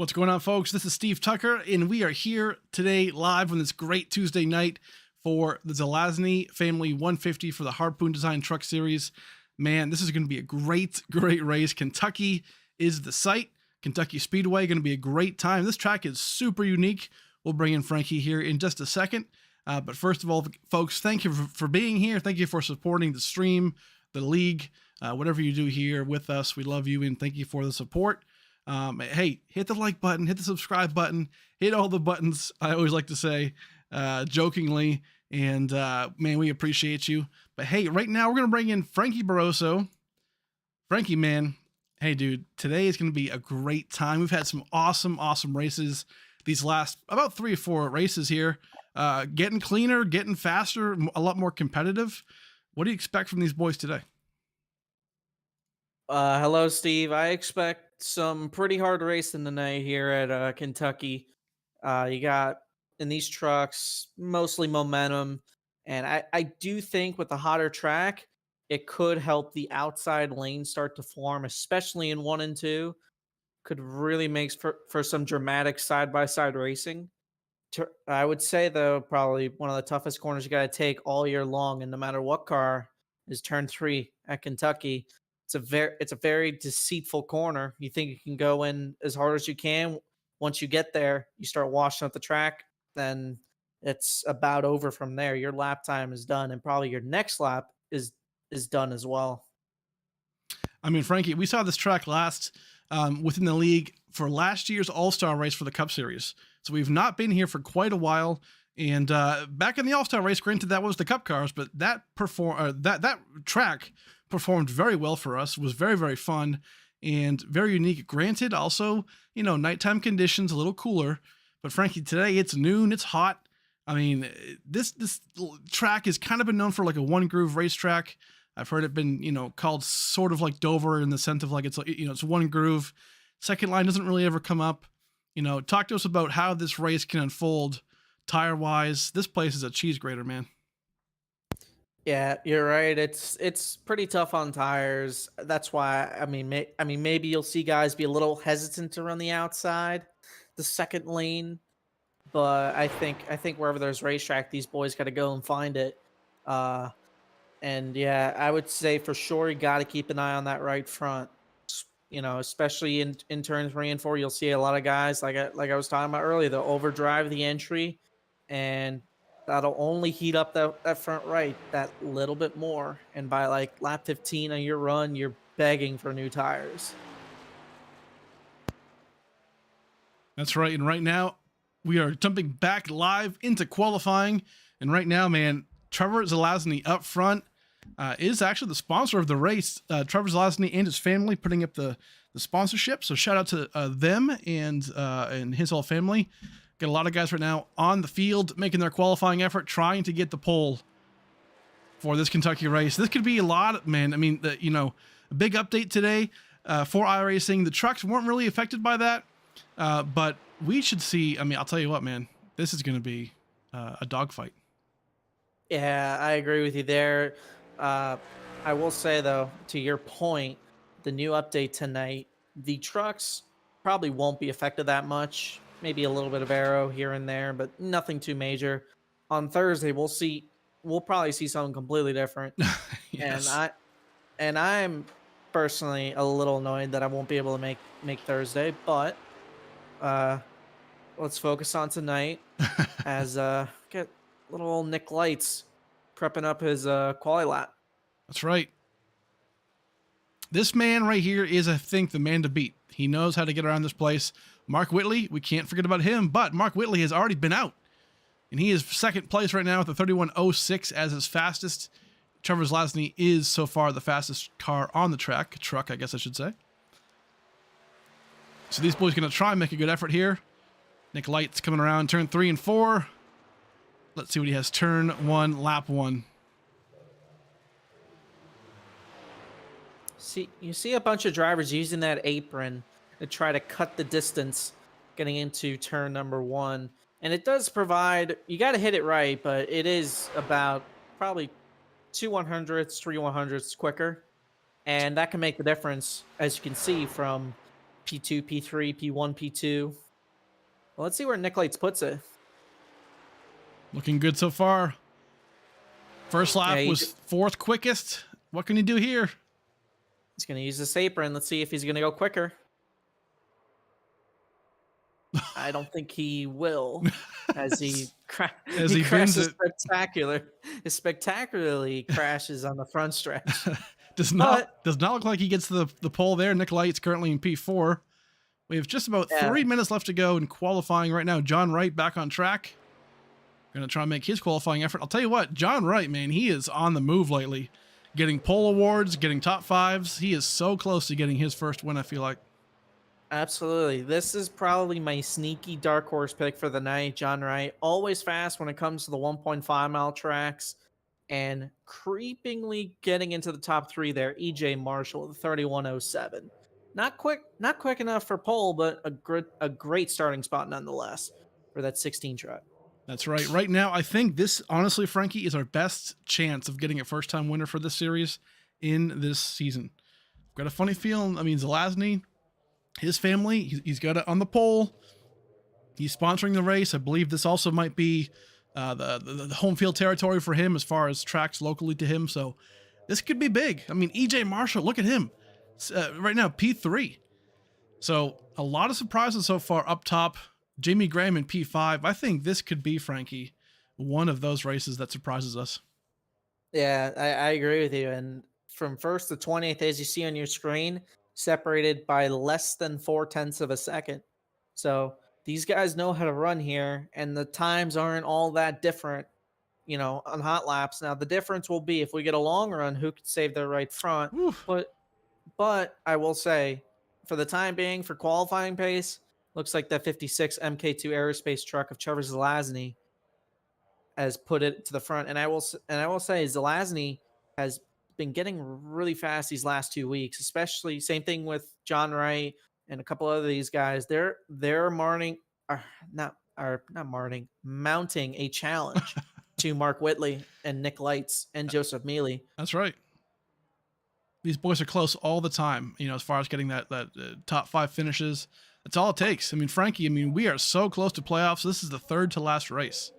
What's going on, folks? This is Steve Tucker, and we are here today live on this great Tuesday night for the Zelasney Family 150 for the Harpoon Design Truck Series. Man, this is going to be a great race. Kentucky is the site. Kentucky Speedway, going to be a great time. This track is super unique. We'll bring in Frankie here in just a second. But first of all, folks, thank you for being here. Thank you for supporting the stream, the league, whatever you do here with us. We love you, and thank you for the support. Hey, hit the like button, hit the subscribe button, hit all the buttons, I always like to say, jokingly, and man, we appreciate you. But hey, right now we're going to bring in Frankie Barroso. Frankie, man, hey dude, today is going to be a great time. We've had some awesome races these last about 3 or 4 races here, getting cleaner, getting faster, a lot more competitive. What do you expect from these boys today? Hello, Steve. I expect some pretty hard racing tonight here at Kentucky. You got in these trucks mostly momentum, and I do think with the hotter track, it could help the outside lane start to form, especially in 1 and 2. Could really make for some dramatic side-by-side racing. I would say, though, probably one of the toughest corners you got to take all year long, and no matter what car, is turn 3 at Kentucky. it's a very deceitful corner. You think you can go in as hard as you can. Once you get there, you start washing up the track, then it's about over from there. Your lap time is done, and probably your next lap is done as well. I mean, Frankie, we saw this track last within the league for last year's All-Star race for the Cup Series. So we've not been here for quite a while. And back in the All-Star race, granted that was the Cup cars, but that track performed very well for us. It was very, very fun and very unique. Granted, also, nighttime conditions, a little cooler. But Frankie, today it's noon, it's hot. I mean, this track has kind of been known for like a one groove racetrack. I've heard it been, called sort of like Dover in the sense of like it's one groove. Second line doesn't really ever come up. Talk to us about how this race can unfold tire wise. This place is a cheese grater, man. Yeah, you're right. It's pretty tough on tires. That's why maybe you'll see guys be a little hesitant to run the outside, the second lane. But I think wherever there's racetrack, these boys got to go and find it. Uh, and yeah, I would say for sure you got to keep an eye on that right front. Especially in turns 3 and 4, you'll see a lot of guys like I was talking about earlier. They'll overdrive the entry, and that'll only heat up that front right that little bit more. And by like lap 15 on your run, you're begging for new tires. That's right. And right now, we are jumping back live into qualifying. And right now, man, Trevor Zelasney up front is actually the sponsor of the race. Trevor Zelasney and his family putting up the sponsorship. So shout out to them and his whole family. Got a lot of guys right now on the field making their qualifying effort, trying to get the pole for this Kentucky race. This could be a lot, man. I mean, a big update today for iRacing. The trucks weren't really affected by that, but we should see. I mean, I'll tell you what, man. This is going to be a dogfight. Yeah, I agree with you there. I will say though, to your point, the new update tonight, the trucks probably won't be affected that much. Maybe a little bit of aero here and there, but nothing too major. On Thursday, we'll probably see something completely different. Yes. And I'm personally a little annoyed that I won't be able to make Thursday, but uh let's focus on tonight as get little old Nick Lights prepping up his quali lap. That's right. This man right here is, I think, the man to beat. He knows how to get around this place. Mark Whitley, we can't forget about him, but Mark Whitley has already been out. And he is second place right now with the 31.06 as his fastest. Trevor Zelasney is so far the fastest car on the truck, I guess I should say. So these boys going to try and make a good effort here. Nick Light's coming around turn 3 and 4. Let's see what he has. Turn 1, lap 1. You see a bunch of drivers using that apron to try to cut the distance getting into turn number 1. And it does provide, you got to hit it right, but it is about probably 2/100ths, 3/100ths quicker. And that can make the difference, as you can see, from P2, P3, P1, P2. Well, let's see where Nick Lights puts it. Looking good so far. First lap was fourth quickest. What can he do here? He's going to use this apron. Let's see if he's going to go quicker. I don't think he will, as he crashes spectacularly crashes on the front stretch. does not look like he gets the pole there. Nick Light's currently in P4. We have just about 3 minutes left to go in qualifying right now. John Wright back on track. Going to try and make his qualifying effort. I'll tell you what, John Wright, man, he is on the move lately. Getting pole awards, getting top 5s. He is so close to getting his first win, I feel like. Absolutely. This is probably my sneaky dark horse pick for the night. John Wright, always fast when it comes to the 1.5-mile tracks, and creepingly getting into the top 3 there. EJ Marshall with 31.07. Not quick enough for pole, but a great starting spot nonetheless for that 16 truck. That's right. Right now, I think this, honestly, Frankie, is our best chance of getting a first-time winner for this series in this season. I've got a funny feeling. I mean, Zelasney, his family, he's got it on the pole. He's sponsoring the race. I believe this also might be the home field territory for him as far as tracks locally to him. So this could be big. I mean, EJ Marshall, look at him. Right now, P3. So a lot of surprises so far up top. Jamie Graham in P5. I think this could be, Frankie, one of those races that surprises us. Yeah, I agree with you. And from first to 20th, as you see on your screen, separated by less than 4/10 of a second. So these guys know how to run here, and the times aren't all that different, on hot laps. Now the difference will be if we get a long run, who could save their right front. Whew. But I will say, for the time being, for qualifying pace, looks like that 56 MK2 aerospace truck of Trevor Zelasney has put it to the front. And I will say Zelasney has been getting really fast these last 2 weeks, especially same thing with John Wright and a couple of these guys. They're mounting a challenge to Mark Whitley and Nick Lights and Joseph Mealy. That's right. These boys are close all the time, as far as getting that top 5 finishes. That's all it takes. I mean, Frankie, we are so close to playoffs. This is the third to last race.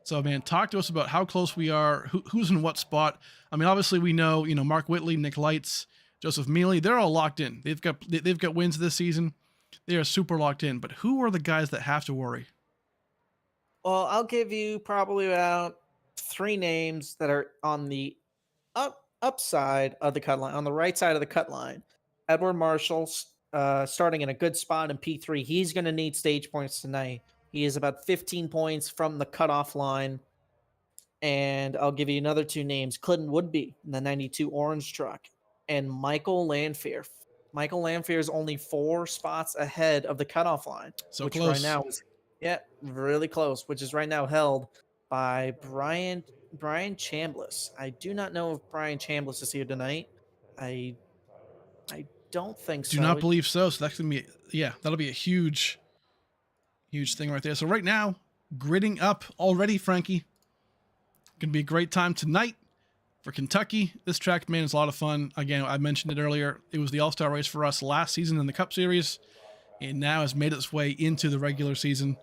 So, man, talk to us about how close we are, who's in what spot. Obviously we know, Mark Whitley, Nick Lights, Joseph Mealy, they're all locked in. They've got wins this season. They are super locked in. But who are the guys that have to worry? Well, I'll give you probably about 3 names that are on the upside of the cut line, on the right side of the cut line. Edward Marshall's starting in a good spot in P3. He's going to need stage points tonight. He is about 15 points from the cutoff line. And I'll give you another 2 names: Clinton Woodby in the 92 orange truck, and Michael Lanfear. Michael Lanfear is only 4 spots ahead of the cutoff line, So which close. right now is really close, which is right now held by Brian Chambliss. I do not know if Brian Chambliss is here tonight. I don't think so. Do not believe so. So that's gonna be that'll be a huge thing right there. So right now, gridding up already, Frankie. Gonna be a great time tonight for Kentucky. This track, man, is a lot of fun. Again, I mentioned it earlier. It was the All-Star race for us last season in the Cup Series, and now has made its way into the regular season.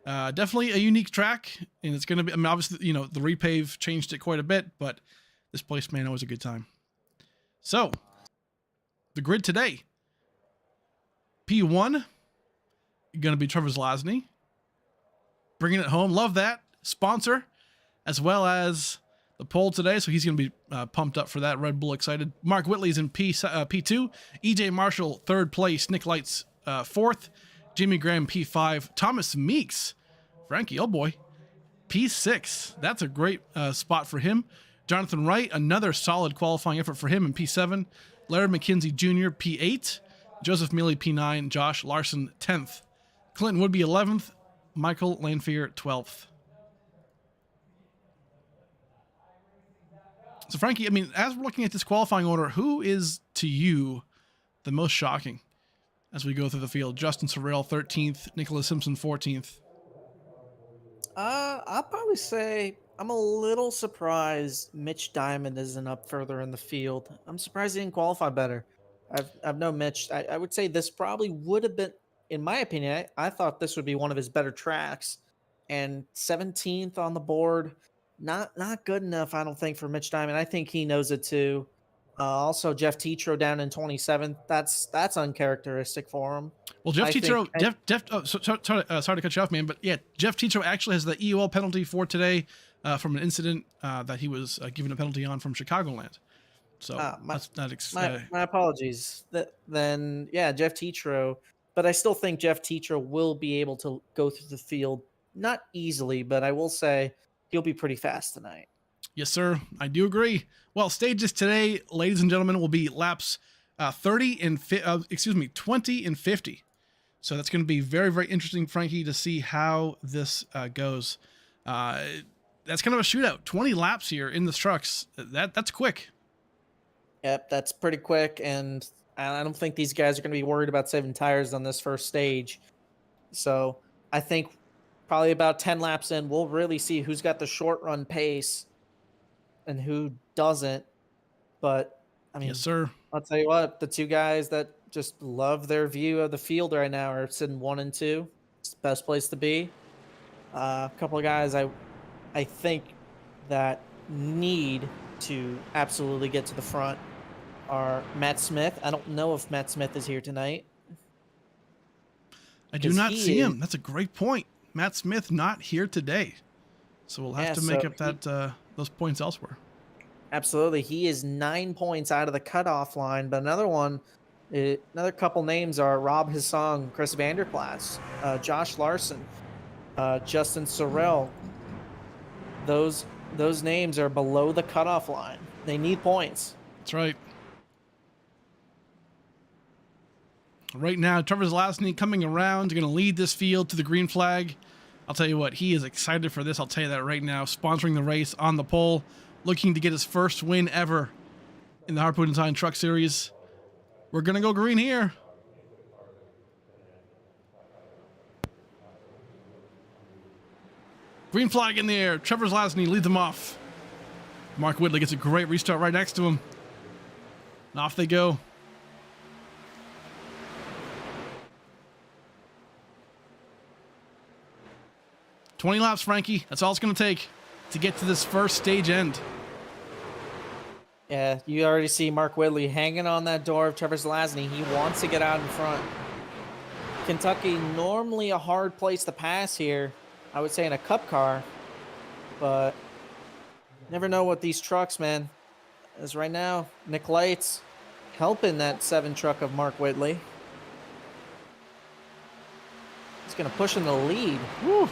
Definitely a unique track, and it's going to be, obviously, the repave changed it quite a bit, but this place, man, always a good time. So, the grid today. P1, going to be Trevor Zelasney. Bringing it home. Love that. Sponsor, as well as the pole today, so he's going to be pumped up for that. Red Bull excited. Mark Whitley's in P2. EJ Marshall, 3rd place. Nick Lights, 4th. Jimmy Graham, P5. Thomas Meeks, Frankie, oh boy, P6. That's a great spot for him. Jonathan Wright, another solid qualifying effort for him in P7. Larry McKenzie Jr., P8. Joseph Mealy, P9. Josh Larson, 10th. Clinton Woodby, 11th. Michael Lanfear, 12th. So, Frankie, as we're looking at this qualifying order, who is, to you, the most shocking as we go through the field? Justin Sorrell, 13th. Nicholas Simpson, 14th. I'll probably say I'm a little surprised Mitch Diamond isn't up further in the field. I'm surprised he didn't qualify better. I've known Mitch. I would say this probably would have been, in my opinion, I thought this would be one of his better tracks. And 17th on the board, not good enough, I don't think, for Mitch Diamond. I think he knows it too. Also, Jeff Tetro down in 27th. That's uncharacteristic for him. Well, Jeff Tetro, sorry to cut you off, man, but yeah, Jeff Tetro actually has the EOL penalty for today from an incident that he was given a penalty on from Chicagoland. So my apologies. Then Jeff Tetro, but I still think Jeff Tetro will be able to go through the field, not easily, but I will say he'll be pretty fast tonight. Yes, sir. I do agree. Well, stages today, ladies and gentlemen, will be laps 20 and 50. So that's going to be very, very interesting, Frankie, to see how this goes. That's kind of a shootout. 20 laps here in the trucks. That's quick. Yep, that's pretty quick, and I don't think these guys are going to be worried about saving tires on this first stage. So I think probably about 10 laps in, we'll really see who's got the short run pace and who doesn't. But yes, sir. I'll tell you what, the 2 guys that just love their view of the field right now are sitting 1 and 2. It's the best place to be. A couple of guys I think that need to absolutely get to the front are Matt Smith. I don't know if Matt Smith is here tonight. I do 'Cause not he see is- him. That's a great point. Matt Smith not here today. So we'll have Yeah, to make so up that those points elsewhere. Absolutely. He is 9 points out of the cutoff line. But another couple names are Rob Hissong, Chris Vanderplas, Josh Larson, Justin Sorrell. Those names are below the cutoff line. They need points. That's right. Right now, Trevor Zelasney coming around, going to lead this field to the green flag. I'll tell you what, he is excited for this. I'll tell you that right now. Sponsoring the race on the pole, looking to get his first win ever in the Harpoon Design Truck Series. We're going to go green here. Green flag in the air. Trevor Zelasney leads them off. Mark Whitley gets a great restart right next to him. And off they go. "20 laps, Frankie. That's all it's going to take to get to this first stage end." Yeah, you already see Mark Whitley hanging on that door of Trevor Zelasney. He wants to get out in front. Kentucky, normally a hard place to pass here, I would say in a cup car, but never know what these trucks, man. As right now, Nick Lights helping that 7 truck of Mark Whitley. He's going to push in the lead. Woo.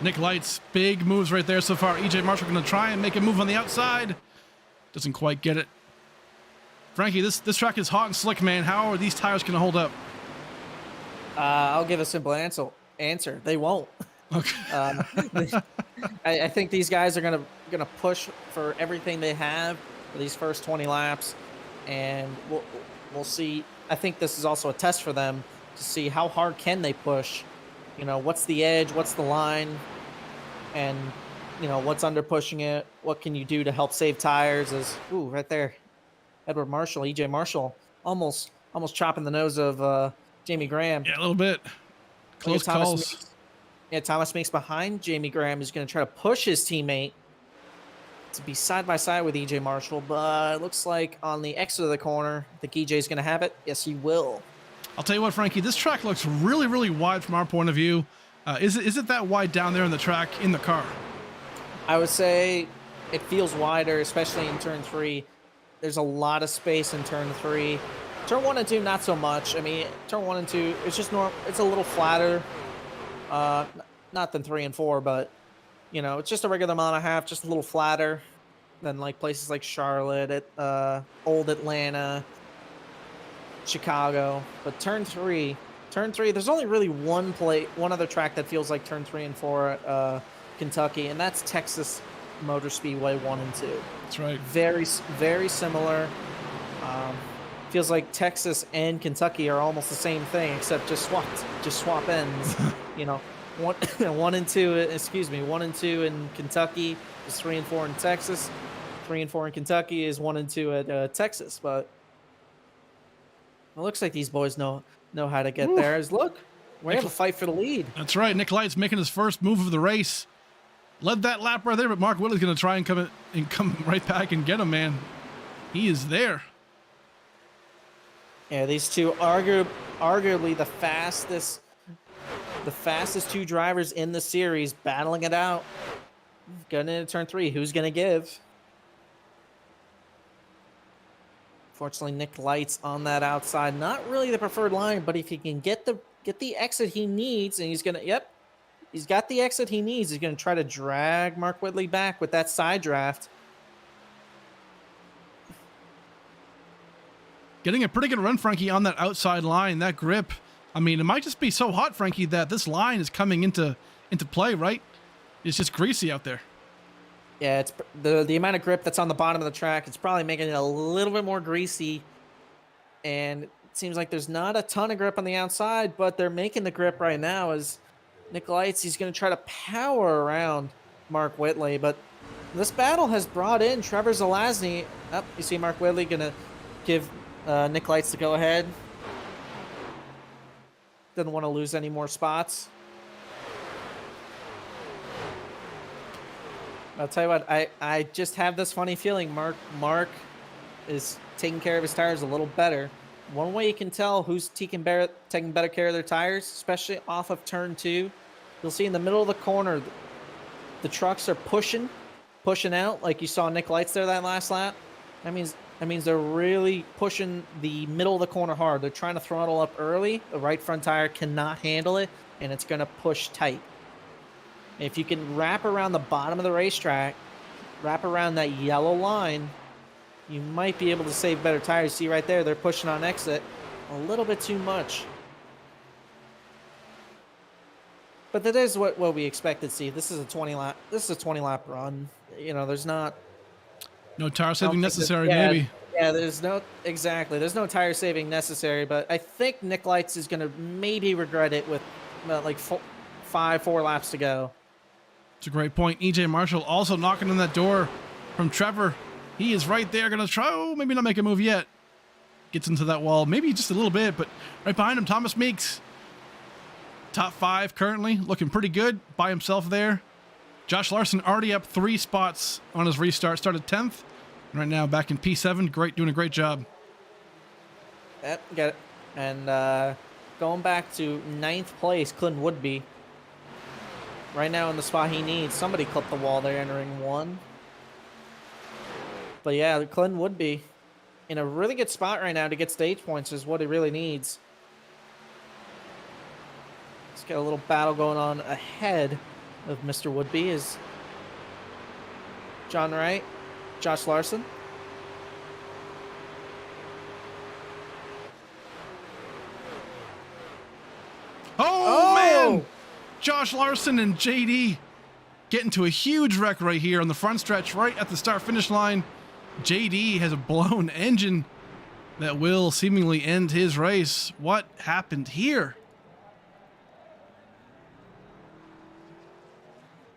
Nick Lights, big moves right there so far. EJ Marshall going to try and make a move on the outside. Doesn't quite get it. Frankie, this track is hot and slick, man. How are these tires going to hold up? I'll give a simple answer. They won't. Okay. I think these guys are gonna push for everything they have for these first 20 laps, and we'll see. I think this is also a test for them to see how hard can they push. You know, what's the edge, what's the line, and what's under pushing it. What can you do to help save tires? Right there, Edward Marshall, EJ Marshall, almost chopping the nose of Jamie Graham. Yeah, a little bit. Close calls. Thomas Meeks behind Jamie Graham is going to try to push his teammate to be side by side with EJ Marshall, but it looks like on the exit of the corner, I think EJ's going to have it. Yes, he will. I'll tell you what, Frankie, this track looks really, really wide from our point of view. Is it that wide down there in the track in the car? I would say it feels wider, especially in turn 3. There's a lot of space in turn 3. Turn 1 and 2, not so much. I mean, turn 1 and 2, it's just it's a little flatter. Not than 3 and 4, but it's just a regular mile and a half, just a little flatter than like places like Charlotte, old Atlanta, Chicago. But turn 3, there's only really one other track that feels like turn 3 and 4 at Kentucky, and that's Texas Motor Speedway 1 and 2. That's right. Very, very similar. Feels like Texas and Kentucky are almost the same thing, except just swap ends. 1 and 2. Excuse me, 1 and 2 in Kentucky is 3 and 4 in Texas. 3 and 4 in Kentucky is 1 and 2 at Texas. But it looks like these boys know how to get there. Look, we have a fight for the lead. That's right. Nick Lights making his first move of the race. Led that lap right there, but Mark Whitley's going to try and come right back and get him, man. He is there. Yeah, these two arguably the fastest 2 drivers in the series, battling it out. Going into turn 3, who's going to give? Fortunately, Nick Lights on that outside, not really the preferred line, but if he can get the exit he needs, and he's got the exit he needs. He's going to try to drag Mark Whitley back with that side draft. Getting a pretty good run, Frankie, on that outside line, that grip. I mean, it might just be so hot, Frankie, that this line is coming into play, right? It's just greasy out there. Yeah, it's the amount of grip that's on the bottom of the track. It's probably making it a little bit more greasy. And it seems like there's not a ton of grip on the outside, but they're making the grip right now as Nick Lights, he's going to try to power around Mark Whitley. But this battle has brought in Trevor Zelasney. You see Mark Whitley going to give Nick Lights to go ahead. Doesn't want to lose any more spots. I'll tell you what, I just have this funny feeling Mark is taking care of his tires a little better. One way you can tell who's taking better care of their tires, especially off of turn 2, you'll see in the middle of the corner, the trucks are pushing out, like you saw Nick Lights there that last lap. That means they're really pushing the middle of the corner hard. They're trying to throttle up early. The right front tire cannot handle it, and it's going to push tight. If you can wrap around the bottom of the racetrack, wrap around that yellow line, you might be able to save better tires. See right there, they're pushing on exit a little bit too much. But that is what we expected to see. This is a 20 lap run. You know, there's not no tire saving necessary, maybe. Yeah, there's no tire saving necessary, but I think Nick Lights is going to maybe regret it with like 4 laps to go. It's a great point. EJ Marshall also knocking on that door from Trevor. He is right there, going to try, maybe not make a move yet. Gets into that wall, maybe just a little bit, but right behind him, Thomas Meeks. Top 5 currently, looking pretty good by himself there. Josh Larson already up 3 spots on his restart, started 10th. Right now back in P7, doing a great job. Yep, get it. And going back to 9th place, Clinton Woodby. Right now in the spot he needs. Somebody clipped the wall there entering 1. But yeah, Clinton Woodby in a really good spot right now to get stage points is what he really needs. Let's get a little battle going on ahead of Mr. Woodby is John Wright, Josh Larson. Oh, man! Josh Larson and JD get into a huge wreck right here on the front stretch, right at the start-finish line. JD has a blown engine that will seemingly end his race. What happened here?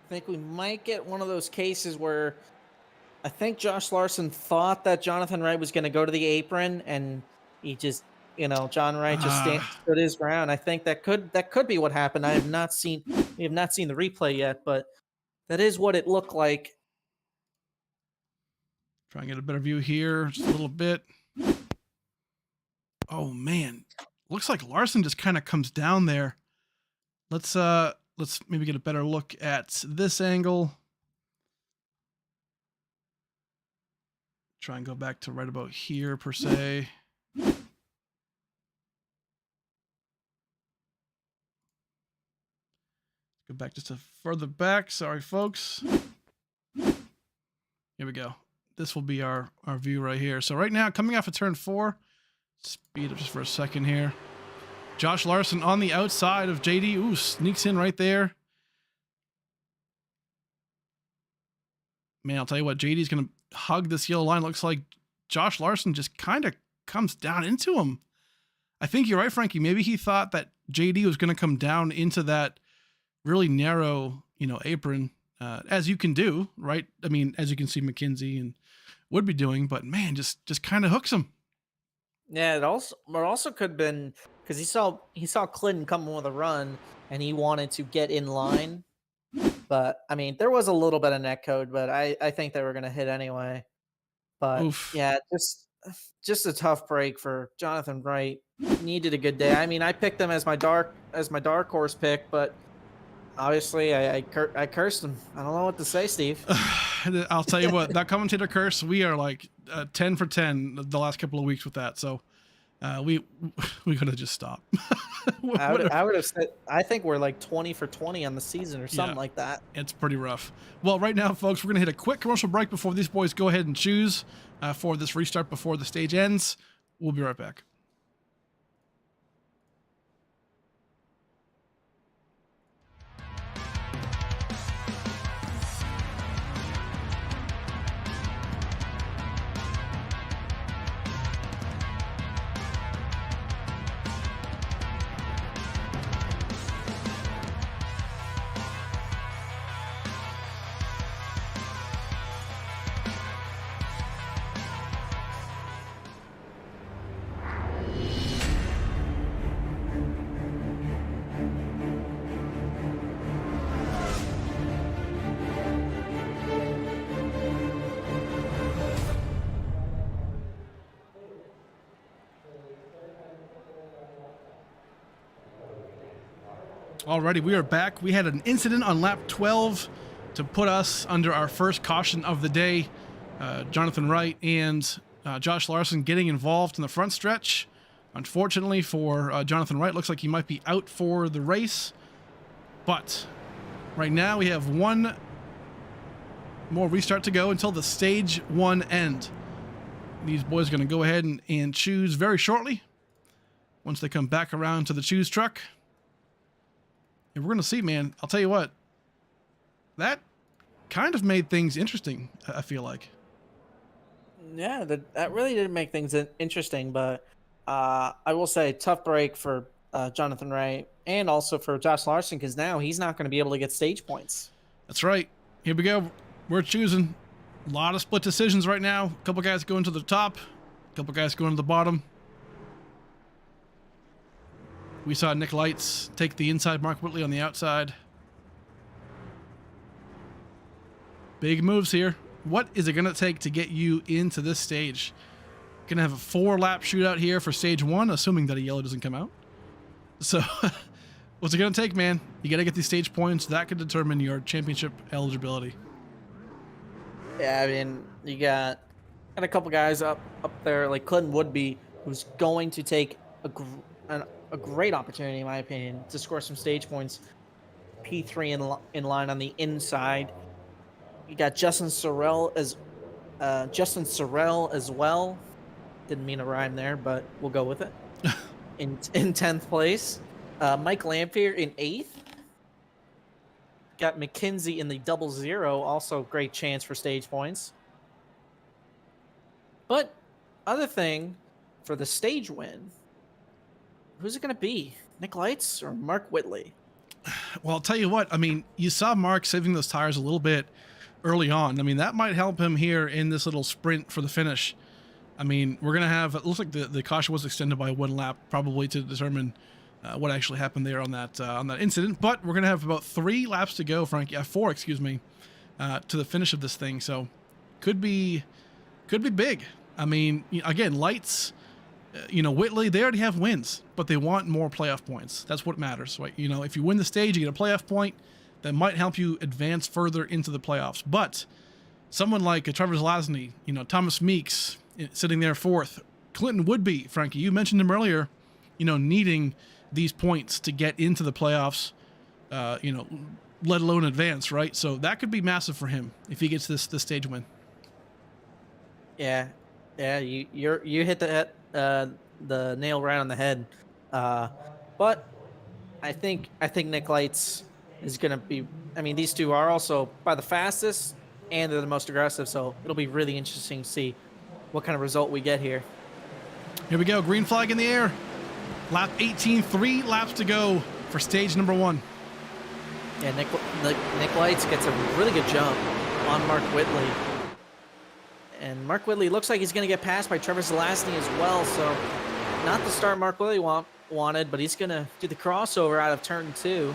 I think we might get one of those cases where I think Josh Larson thought that Jonathan Wright was going to go to the apron, and he just, John Wright just stood his ground. I think that could be what happened. We have not seen the replay yet, but that is what it looked like. Try and get a better view here, just a little bit. Oh man, looks like Larson just kind of comes down there. Let's maybe get a better look at this angle. Try and go back to right about here per se. Go back just a further back. Sorry, folks. Here we go. This will be our view right here. So right now, coming off of turn 4, speed up just for a second here. Josh Larson on the outside of JD. Ooh, sneaks in right there. Man, I'll tell you what, JD's going to hug this yellow line. Looks like Josh Larson just kind of comes down into him. I think you're right, Frankie. Maybe he thought that JD was going to come down into that really narrow, apron, as you can do, right? I mean, as you can see McKinsey and would be doing, but man, just kind of hooks him. Yeah, it also could have been because he saw Clinton coming with a run and he wanted to get in line. But I mean, there was a little bit of net code, but I think they were going to hit anyway. But oof. Yeah, just a tough break for Jonathan Wright. Needed a good day. I mean, I picked him as my dark horse pick, but obviously I cursed him. I don't know what to say, Steve. I'll tell you what, that commentator curse, we are like 10 for 10 the last couple of weeks with that. So we could have just stopped. I would have said, I think we're like 20 for 20 on the season or something like that. It's pretty rough. Well, right now, folks, we're going to hit a quick commercial break before these boys go ahead and choose for this restart before the stage ends. We'll be right back. Alrighty, we are back. We had an incident on lap 12 to put us under our first caution of the day. Jonathan Wright and Josh Larson getting involved in the front stretch. Unfortunately for Jonathan Wright, looks like he might be out for the race. But right now we have one more restart to go until the stage 1 end. These boys are going to go ahead and choose very shortly once they come back around to the choose truck. And we're going to see, man, I'll tell you what, that kind of made things interesting, I feel like. Yeah, that really did make things interesting, but I will say tough break for Jonathan Wright and also for Josh Larson, because now he's not going to be able to get stage points. That's right. Here we go. We're choosing. A lot of split decisions right now. A couple guys going to the top, a couple guys going to the bottom. We saw Nick Lights take the inside, Mark Whitley on the outside. Big moves here. What is it going to take to get you into this stage? Going to have a 4-lap shootout here for stage 1, assuming that a yellow doesn't come out. So, what's it going to take, man? You got to get these stage points. That could determine your championship eligibility. Yeah, I mean, you got a couple guys up there, like Clinton Woodby, who's going to take a great opportunity, in my opinion, to score some stage points. P3 in line on the inside. You got Justin Sorrell as well. Didn't mean to rhyme there, but we'll go with it. in 10th place. Mike Lamphere in 8th. Got McKinsey in the 00, also great chance for stage points. But other thing for the stage win, who's it going to be? Nick Lights or Mark Whitley? Well, I'll tell you what. I mean, you saw Mark saving those tires a little bit early on. I mean, that might help him here in this little sprint for the finish. I mean, we're going to have, it looks like the caution was extended by 1 lap, probably to determine what actually happened there on that incident. But we're going to have about 3 laps to go, Frank. Yeah, 4, excuse me, to the finish of this thing. So could be big. I mean, again, Lights, Whitley, they already have wins, but they want more playoff points. That's what matters, right? If you win the stage, you get a playoff point that might help you advance further into the playoffs. But someone like Trevor Zelasney, Thomas Meeks sitting there 4th, Clinton Woodby, Frankie, you mentioned him earlier, needing these points to get into the playoffs, let alone advance, right? So that could be massive for him if he gets this stage win. Yeah, you hit the nail right on the head. But I think Nick Lights is going to be, I mean, these two are also by the fastest and they're the most aggressive, so it'll be really interesting to see what kind of result we get here. Here we go, green flag in the air. Lap 18, 3 laps to go for stage number 1. Yeah, Nick Lights gets a really good jump on Mark Whitley. And Mark Whitley looks like he's going to get passed by Trevor Zelasney as well, so not the start Mark Whitley wanted, but he's going to do the crossover out of turn 2.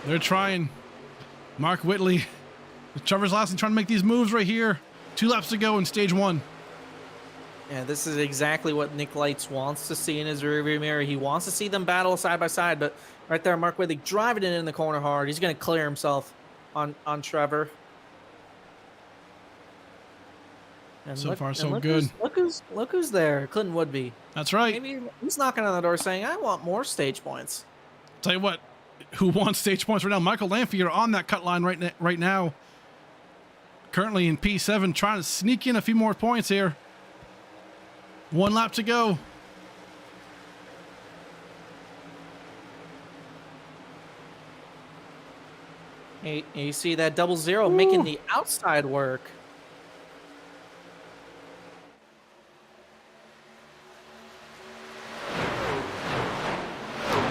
They're trying. Mark Whitley, Trevor Zelasney trying to make these moves right here. 2 laps to go in stage 1. Yeah, this is exactly what Nick Lights wants to see in his rearview mirror. He wants to see them battle side by side, but right there, Mark Whitley driving it in the corner hard. He's going to clear himself on Trevor. And so far, so good. Look who's there, Clinton Woodby. That's right. Maybe he's knocking on the door saying, "I want more stage points." Tell you what, who wants stage points right now? Michael Lamphere on that cut line right now. Currently in P7, trying to sneak in a few more points here. 1 lap to go. Hey, you see that 00 making the outside work.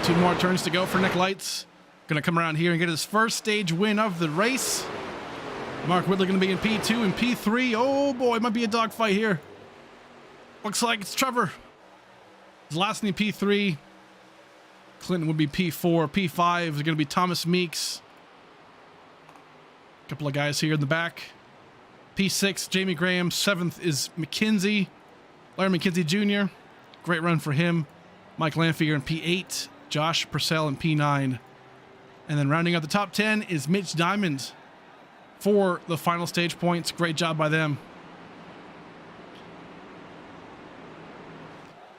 Two more turns to go for Nick Lights. Going to come around here and get his first stage win of the race. Mark Whitley going to be in P2 and P3. Oh boy, it might be a dogfight here. Looks like it's Trevor. Zelasney P3. Clinton would be P4. P5 is going to be Thomas Meeks. A couple of guys here in the back. P6, Jamie Graham. 7th is McKenzie, Larry McKenzie Jr. Great run for him. Mike Lanfear in P8, Josh Purcell in P9. And then rounding out the top 10 is Mitch Diamond for the final stage points. Great job by them.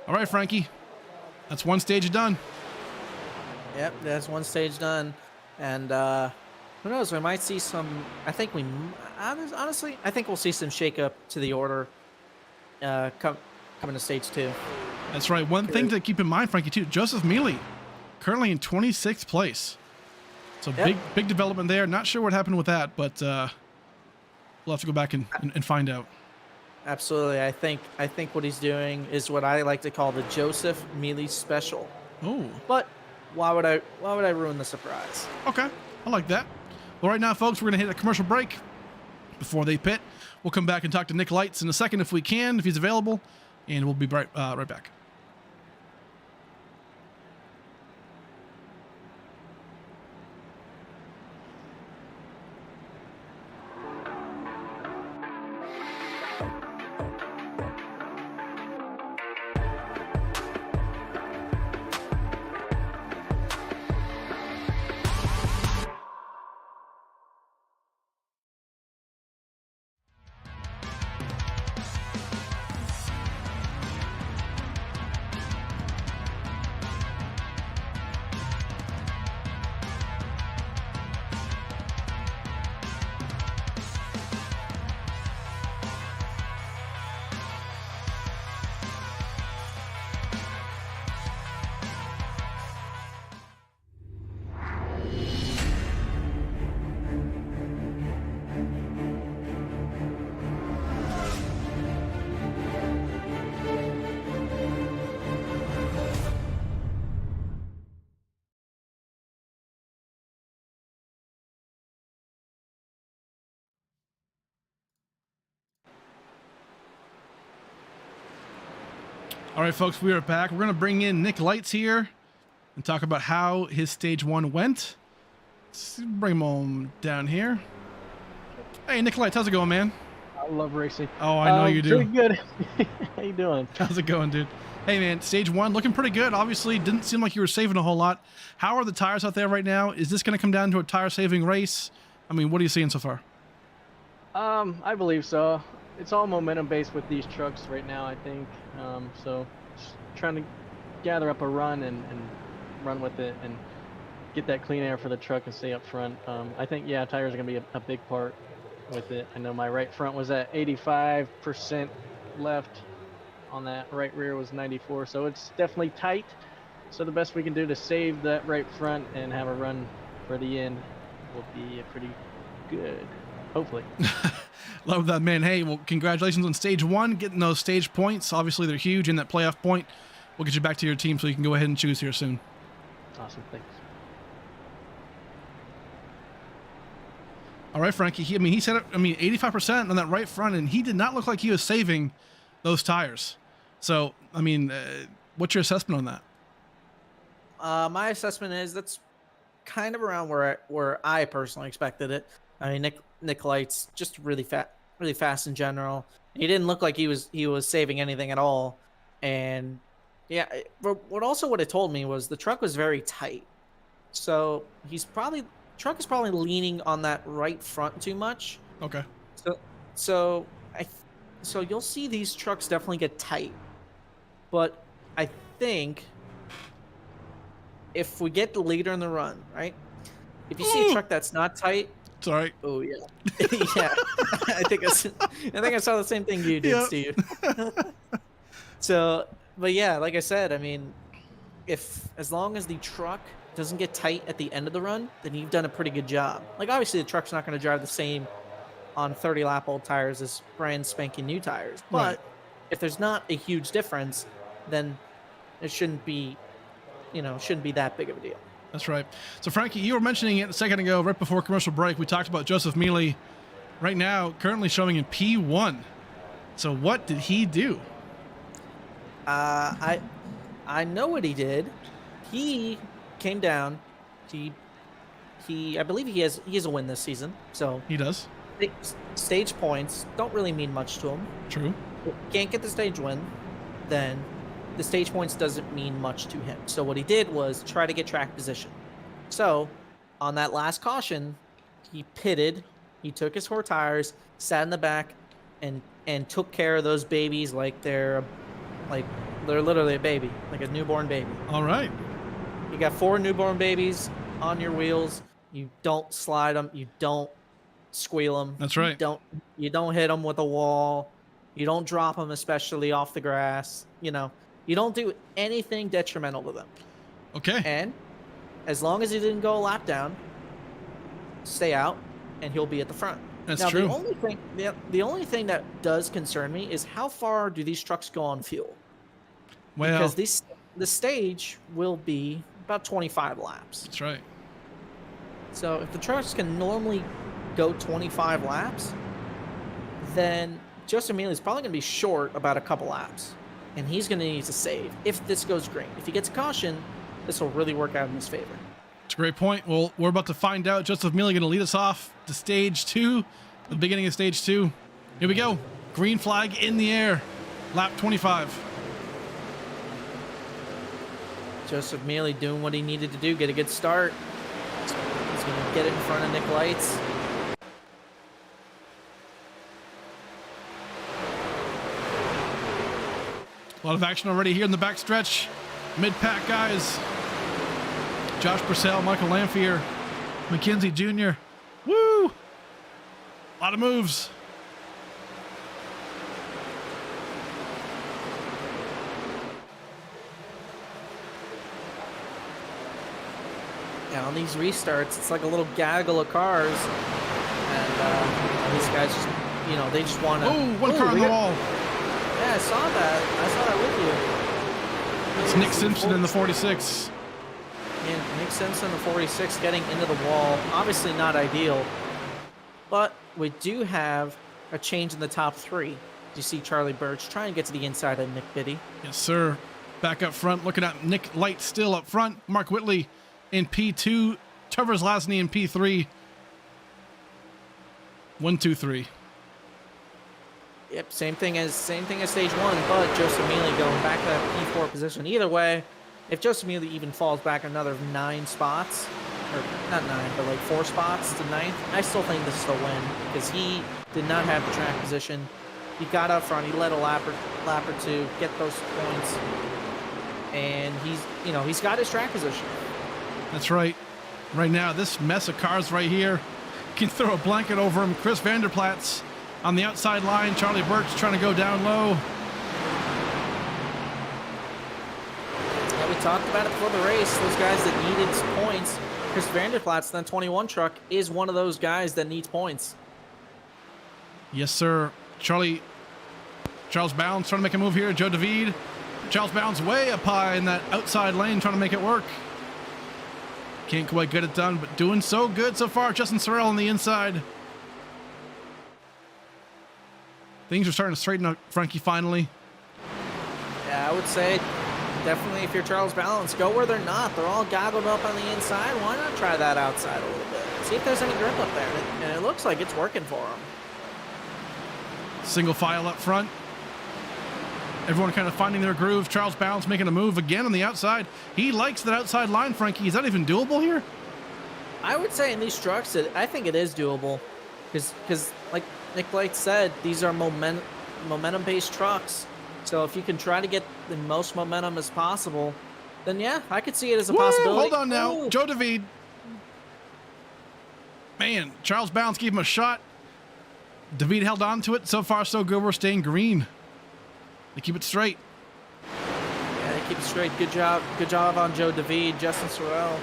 All right, Frankie. That's one stage done. Yep, that's one stage done. And who knows? We might see some. Honestly, I think we'll see some shakeup to the order coming to stage 2. That's right. One thing to keep in mind, Frankie, too, Joseph Mealy, currently in 26th place. So big development there. Not sure what happened with that, but we'll have to go back and find out. Absolutely. I think what he's doing is what I like to call the Joseph Mealy special. Oh. But why would I ruin the surprise? Okay. I like that. Well, right now, folks, we're going to hit a commercial break before they pit. We'll come back and talk to Nick Lights in a second if we can, if he's available, and we'll be right back. All right, folks, we are back. We're going to bring in Nick Lights here and talk about how his stage 1 went. Let's bring him on down here. Hey, Nick Lights, how's it going, man? I love racing. Oh, I know you do. Pretty good. How you doing? How's it going, dude? Hey, man, stage 1 looking pretty good. Obviously, didn't seem like you were saving a whole lot. How are the tires out there right now? Is this going to come down to a tire-saving race? I mean, what are you seeing so far? I believe so. It's all momentum based with these trucks right now, I think. So just trying to gather up a run and run with it and get that clean air for the truck and stay up front. I think, yeah, tires are going to be a big part with it. I know my right front was at 85% left. On that right rear was 94, so it's definitely tight. So the best we can do to save that right front and have a run for the end will be pretty good, hopefully. Love that, man. Hey, well, congratulations on stage 1, getting those stage points. Obviously, they're huge in that playoff point. We'll get you back to your team so you can go ahead and choose here soon. Awesome, thanks. All right, Frankie. He said, 85% on that right front, and he did not look like he was saving those tires. So, what's your assessment on that? My assessment is that's kind of around where I personally expected it. I mean, Nick Lights just really fast in general. He didn't look like he was saving anything at all. And yeah, what it told me was the truck was very tight. So truck is probably leaning on that right front too much. Okay. So you'll see these trucks definitely get tight. But I think if we get the leader in the run, right? If you see a truck that's not tight, it's all right. Oh yeah, yeah. I think I saw the same thing you did, Steve. So, but yeah, like I said, I mean, as long as the truck doesn't get tight at the end of the run, then you've done a pretty good job. Like obviously the truck's not going to drive the same on 30 lap old tires as brand spanking new tires, but right. If there's not a huge difference, then it shouldn't be that big of a deal. That's right. So, Frankie, you were mentioning it a second ago, right before commercial break. We talked about Joseph Mealy right now, currently showing in P1. So, what did he do? I know what he did. He came down. I believe he has a win this season. So he does. Stage points don't really mean much to him. True. If you can't get the stage win, then the stage points doesn't mean much to him. So what he did was try to get track position. So on that last caution, he pitted, he took his 4 tires, sat in the back, and took care of those babies like they're literally a baby, like a newborn baby. All right. You got 4 newborn babies on your wheels. You don't slide them. You don't squeal them. That's right. You don't hit them with a wall. You don't drop them, especially off the grass. You don't do anything detrimental to them. Okay. And as long as he didn't go a lap down, stay out, and he'll be at the front. That's true. The only thing that does concern me is how far do these trucks go on fuel? Well, Because the stage will be about 25 laps. that's right. So if the trucks can normally go 25 laps, then Justin Mealy is probably going to be short about a couple laps, and he's going to need to save if this goes green. If he gets a caution, this will really work out in his favor. It's a great point. Well, we're about to find out. Joseph Mealy going to lead us off to stage 2, the beginning of stage 2. Here we go. Green flag in the air. Lap 25. Joseph Mealy doing what he needed to do, get a good start. He's going to get it in front of Nick Lights. A lot of action already here in the backstretch. Mid-pack guys. Josh Purcell, Michael Lamphere, Mackenzie Jr. Woo! A lot of moves. Yeah, on these restarts, it's like a little gaggle of cars. And these guys just, they just want to... Oh, one car on the wall. Yeah, I saw that with you. It's Nick Simpson in the 46. And Nick Simpson, the 46, getting into the wall. Obviously not ideal. But we do have a change in the top 3. You see Charlie Birch trying to get to the inside of Nick Biddy. Yes, sir. Back up front, looking at Nick Light still up front. Mark Whitley in P2. Trevor Zelasney in P3. 1, 2, 3. Yep, same thing as stage 1, but Joseph Mealy going back to that P4 position. Either way, if Joseph Mealy even falls back another 9 spots, or not 9, but like 4 spots to 9th, I still think this is a win because he did not have the track position. He got up front, he led a lap or 2, get those points, and he's got his track position. That's right. Right now, this mess of cars right here can throw a blanket over him. Chris Vanderplatz on the outside line. Charlie Birch trying to go down low. Yeah, we talked about it before the race. Those guys that needed points. Chris Vanderplatz, the 21 truck, is one of those guys that needs points. Yes, sir. Charles Bounds trying to make a move here. Joe David. Charles Bounds way up high in that outside lane trying to make it work. Can't quite get it done, but doing so good so far. Justin Sorrell on the inside. Things are starting to straighten up, Frankie, finally. Yeah, I would say definitely if you're Charles Balance, go where they're not. They're all goggled up on the inside. Why not try that outside a little bit? See if there's any grip up there. And it looks like it's working for them. Single file up front. Everyone kind of finding their groove. Charles Bounds making a move again on the outside. He likes that outside line, Frankie. Is that even doable here? I would say in these trucks, I think it is doable. Because like Nick Light said, these are momentum-based trucks. So if you can try to get the most momentum as possible, then yeah, I could see it as a possibility. Hold on now. Ooh. Joe David. Man, Charles Bounds gave him a shot. David held on to it. So far, so good. We're staying green. They keep it straight. Yeah, they keep it straight. Good job. Good job on Joe David, Justin Sorrell.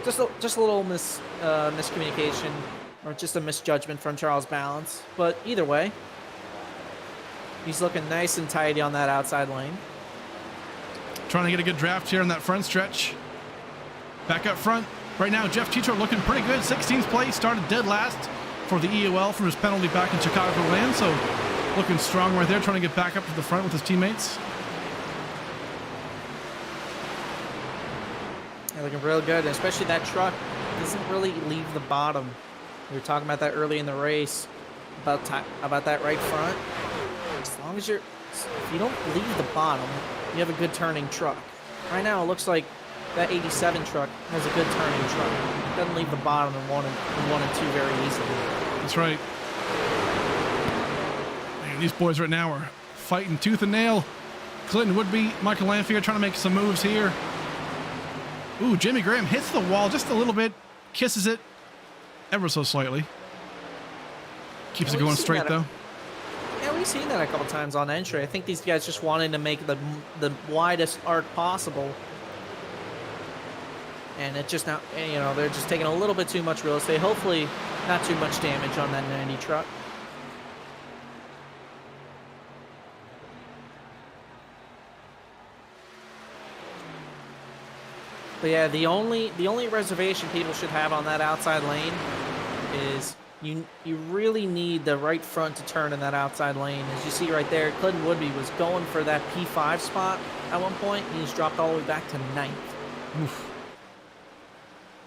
Just a little miscommunication or just a misjudgment from Charles Balance. But either way, he's looking nice and tidy on that outside lane. Trying to get a good draft here in that front stretch. Back up front. Right now, Jeff Tetro looking pretty good. 16th place. Started dead last for the EOL from his penalty back in Chicagoland. So looking strong right there, trying to get back up to the front with his teammates. Yeah, looking real good, especially that truck doesn't really leave the bottom. We were talking about that early in the race, about that right front. As long as if you don't leave the bottom, you have a good turning truck. Right now, it looks like that 87 truck has a good turning truck. It doesn't leave the bottom in one and two very easily. That's right. Man, these boys right now are fighting tooth and nail. Clinton Woodby, Michael Lanphier trying to make some moves here. Ooh, Jamie Graham hits the wall just a little bit, kisses it ever so slightly. Keeps it going straight though. Yeah, we've seen that a couple times on entry. I think these guys just wanted to make the widest arc possible. And it just now, you know, they're just taking a little bit too much real estate. Hopefully not too much damage on that 90 truck. But yeah, the only reservation people should have on that outside lane is you really need the right front to turn in that outside lane. As you see right there, Clinton Woodby was going for that P5 spot at one point, and he's dropped all the way back to 9th. Oof.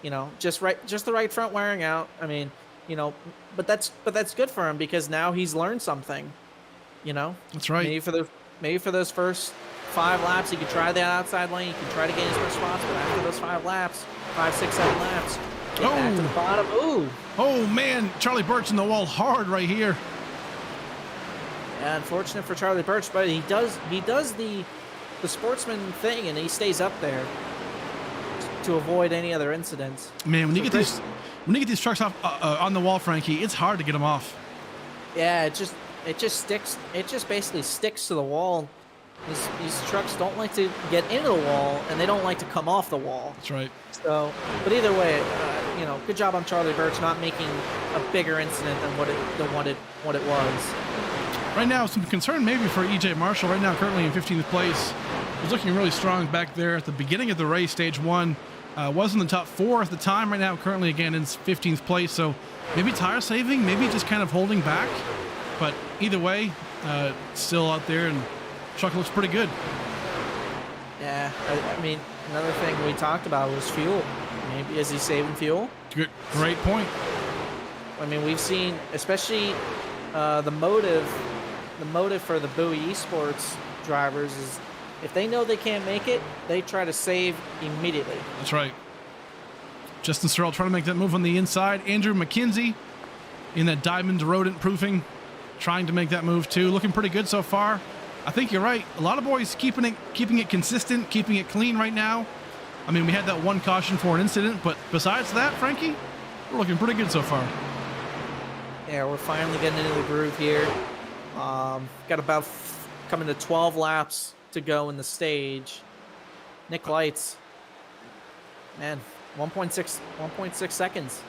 You know, just the right front wearing out. I mean, you know, but that's good for him because now he's learned something. You know, that's right. Maybe for those first 5 laps, he could try that outside lane. He could try to gain as much spots, but after those 5 laps, 5, 6, 7 laps, get back to the bottom. Ooh. Oh man, Charlie Birch in the wall hard right here. Yeah, unfortunate for Charlie Birch, but he does the sportsman thing, and he stays up there to avoid any other incidents. Man, when you get these trucks off on the wall, Frankie, it's hard to get them off. Yeah, it just sticks. It just basically sticks to the wall. These trucks don't like to get into the wall, and they don't like to come off the wall. That's right. So, but either way, you know, good job on Charlie Birch not making a bigger incident than what it was. Right now, some concern maybe for EJ Marshall. Right now, currently in 15th place, was looking really strong back there at the beginning of the race, stage 1. Was in the top 4 at the time. Right now, currently again in 15th place. So maybe tire saving, maybe just kind of holding back. But either way, still out there, and truck looks pretty good. Yeah, I mean, another thing we talked about was fuel. Maybe is he saving fuel? Great point. I mean, we've seen, especially the motive for the Bowie Esports drivers is if they know they can't make it, they try to save immediately. That's right. Justin Searle trying to make that move on the inside. Andrew McKenzie in that diamond rodent proofing, trying to make that move too. Looking pretty good so far. I think you're right. A lot of boys keeping it consistent, keeping it clean right now. I mean, we had that one caution for an incident, but besides that, Frankie, we're looking pretty good so far. Yeah, we're finally getting into the groove here. Got about coming to 12 laps to go in the stage. Nick Lights, man, 1.6 seconds.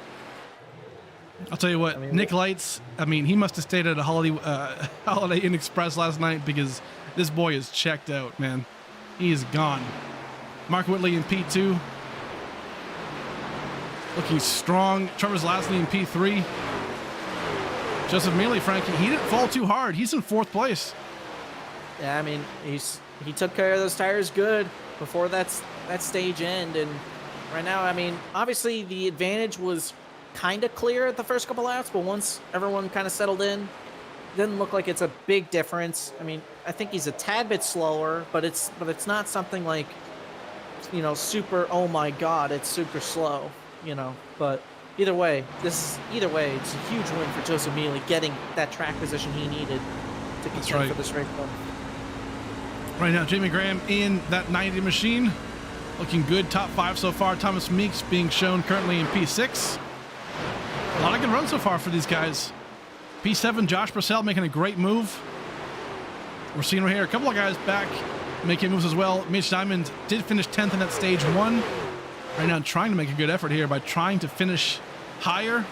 I'll tell you what, Nick Lights, I mean, he must have stayed at a Holiday Inn Express last night because this boy is checked out, man. He is gone. Mark Whitley in P2. Looking strong. Trevor Zelasney in P3. Joseph Mealy, Frankie, he didn't fall too hard. He's in 4th place. Yeah, I mean, he took care of those tires good before that stage end, and right now, I mean, obviously the advantage was kind of clear at the first couple laps, but once everyone kind of settled in, it didn't look like it's a big difference. I mean, I think he's a tad bit slower, but it's not something like, you know, super, oh my god, it's super slow, you know. But either way, it's a huge win for Joseph Mealy, getting that track position he needed to contend for this race. Right now, Jamie Graham in that 90 machine, looking good. Top 5 so far. Thomas Meeks being shown currently in P6. A lot of good runs so far for these guys. P7, Josh Purcell making a great move. We're seeing right here a couple of guys back making moves as well. Mitch Diamond did finish 10th in that stage 1. Right now trying to make a good effort here by trying to finish higher.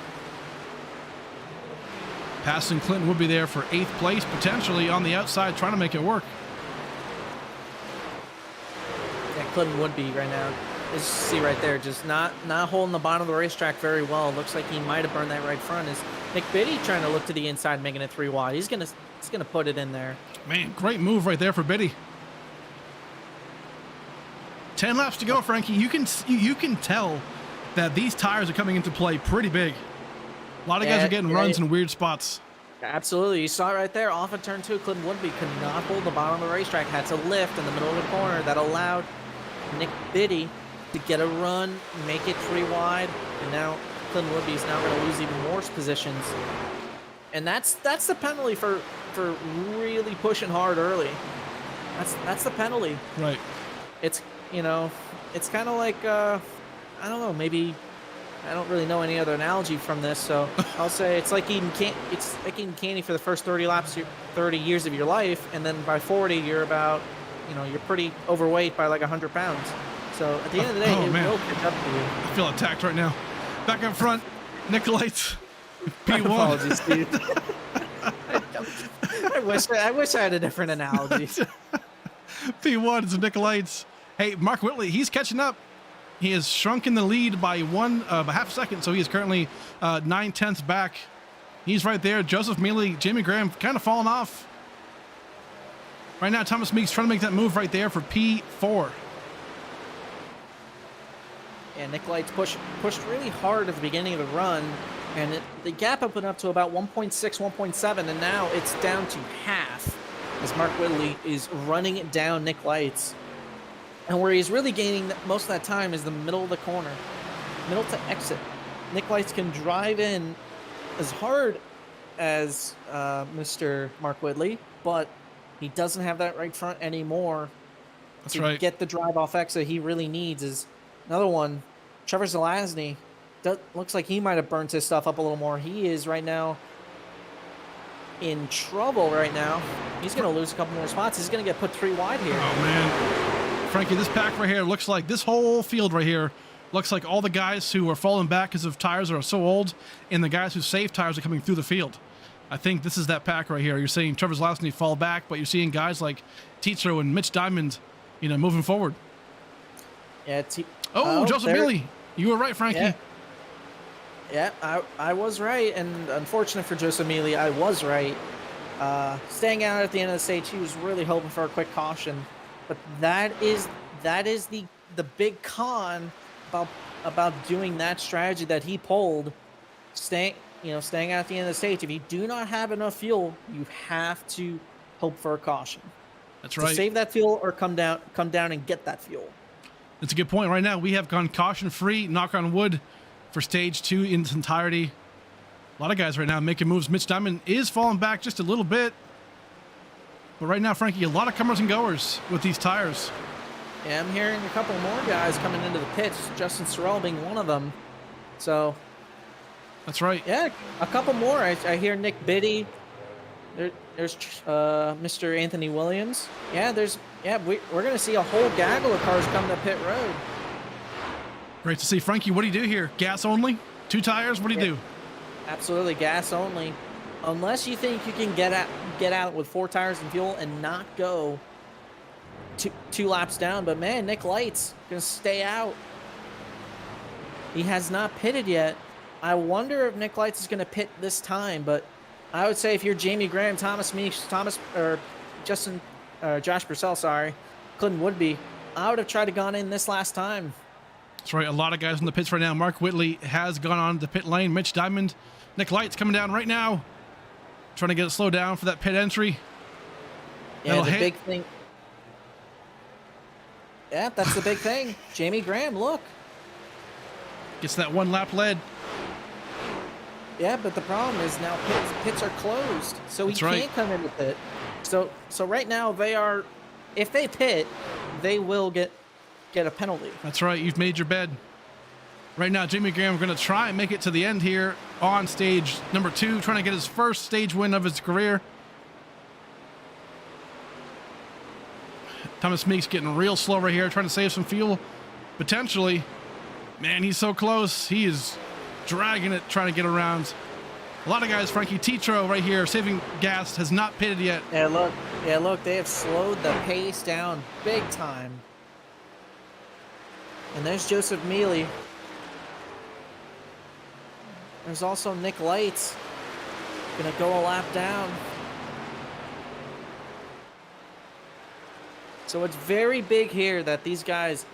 Passing Clinton would be there for 8th place, potentially on the outside trying to make it work. Yeah, Clinton would be right now. As you see right there, just not holding the bottom of the racetrack very well. Looks like he might have burned that right front. Is Nick Biddy trying to look to the inside, making it 3 wide. He's gonna put it in there. Man, great move right there for Biddy. 10 laps to go, Frankie. You can tell that these tires are coming into play pretty big. A lot of guys are getting runs in weird spots. Absolutely. You saw it right there. Off of turn 2, Clinton Woodby could not hold the bottom of the racetrack. Had to lift in the middle of the corner. That allowed Nick Biddy to get a run, make it 3 wide. And now Clinton Woodby is now going to lose even more positions. And that's the penalty for really pushing hard early. That's the penalty. Right. It's, you know, it's kind of like, I don't know, maybe... I don't really know any other analogy from this, so I'll say it's like eating candy for the first 30 laps, 30 years of your life, and then by 40, you're about, you know, you're pretty overweight by like 100 pounds. So at the end of the day, it will catch up to you. I feel attacked right now. Back up front, Nicolaites, P1. Apologies, Steve. I wish I had a different analogy. P1 is Nicolaites. Hey, Mark Whitley, he's catching up. He has shrunken the lead by half a second, so he is currently 9/10 back. He's right there. Joseph Mealy, Jamie Graham kind of falling off. Right now, Thomas Meeks trying to make that move right there for P4. And Nick Lights pushed really hard at the beginning of the run, and the gap opened up to about 1.6, 1.7, and now it's down to half as Mark Whitley is running it down Nick Lights. And where he's really gaining most of that time is the middle of the corner, middle to exit. Nick Lights can drive in as hard as Mr. Mark Whitley, but he doesn't have that right front anymore. That's to right. Get the drive off exit he really needs is another one. Trevor Zelasney looks like he might have burnt his stuff up a little more. He is right now in trouble right now. He's going to lose a couple more spots. He's going to get put 3 wide here. Oh, man. Frankie, this pack right here looks like this whole field right here looks like all the guys who are falling back because of tires are so old, and the guys who save tires are coming through the field. I think this is that pack right here. You're seeing Trevor Zelasney fall back, but you're seeing guys like Tietro and Mitch Diamond, you know, moving forward. Yeah. Joseph Mealy. You were right, Frankie. Yeah, I was right, and unfortunate for Joseph Mealy, I was right. Staying out at the end of the stage, he was really hoping for a quick caution. But that is the big con about doing that strategy that he pulled, staying out at the end of the stage. If you do not have enough fuel, you have to hope for a caution. That's right. To save that fuel or come down and get that fuel. That's a good point. Right now, we have gone caution-free, knock on wood, for stage 2 in its entirety. A lot of guys right now making moves. Mitch Diamond is falling back just a little bit. But right now, Frankie, a lot of comers and goers with these tires. Yeah, I'm hearing a couple more guys coming into the pits, Justin Sorrell being one of them. So... That's right. Yeah, a couple more. I hear Nick Biddy. There's Mr. Anthony Williams. Yeah, we're going to see a whole gaggle of cars come to pit road. Great to see. Frankie, what do you do here? Gas only? 2 tires? What do you do? Absolutely, gas only. Unless you think you can get out with 4 tires and fuel and not go 2 laps down. But man, Nick Lights going to stay out. He has not pitted yet. I wonder if Nick Lights is going to pit this time, but I would say if you're Jamie Graham, Thomas Meeks, Josh Purcell, Clinton Woodby, I would have tried to gone in this last time. That's right. A lot of guys in the pits right now. Mark Whitley has gone on the pit lane. Mitch Diamond, Nick Lights coming down right now, trying to get it slowed down for that pit entry. Yeah, big thing. Yeah, that's the big thing. Jamie Graham, look. Gets that 1 lap lead. Yeah, but the problem is now pits are closed, so he can't come in the pit. So right now they are, if they pit, they will get a penalty. That's right. You've made your bed. Right now, Jamie Graham going to try and make it to the end here on stage number 2, trying to get his first stage win of his career. Thomas Meeks getting real slow right here, trying to save some fuel, potentially. Man, he's so close. He is dragging it, trying to get around. A lot of guys, Frankie Tietro right here, saving gas, has not pitted yet. Yeah, look, they have slowed the pace down big time. And there's Joseph Mealy. There's also Nick Lights. Gonna go a lap down. So it's very big here that these guys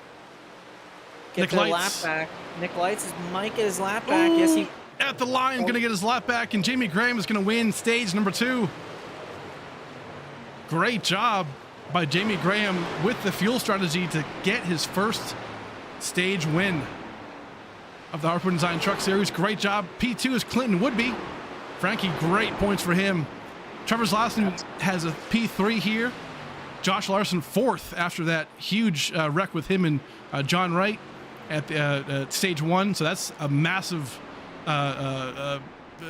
get their lap back. Nick Lights might get his lap back. Ooh. Yes, at the line, going to get his lap back, and Jamie Graham is going to win stage number 2. Great job by Jamie Graham with the fuel strategy to get his first stage win of the Harpoon Design Truck Series. Great job. P2 is Clinton Woodby. Frankie, great points for him. Trevor Zelasney has a P3 here. Josh Larson 4th after that huge wreck with him and John Wright at stage 1. So that's a massive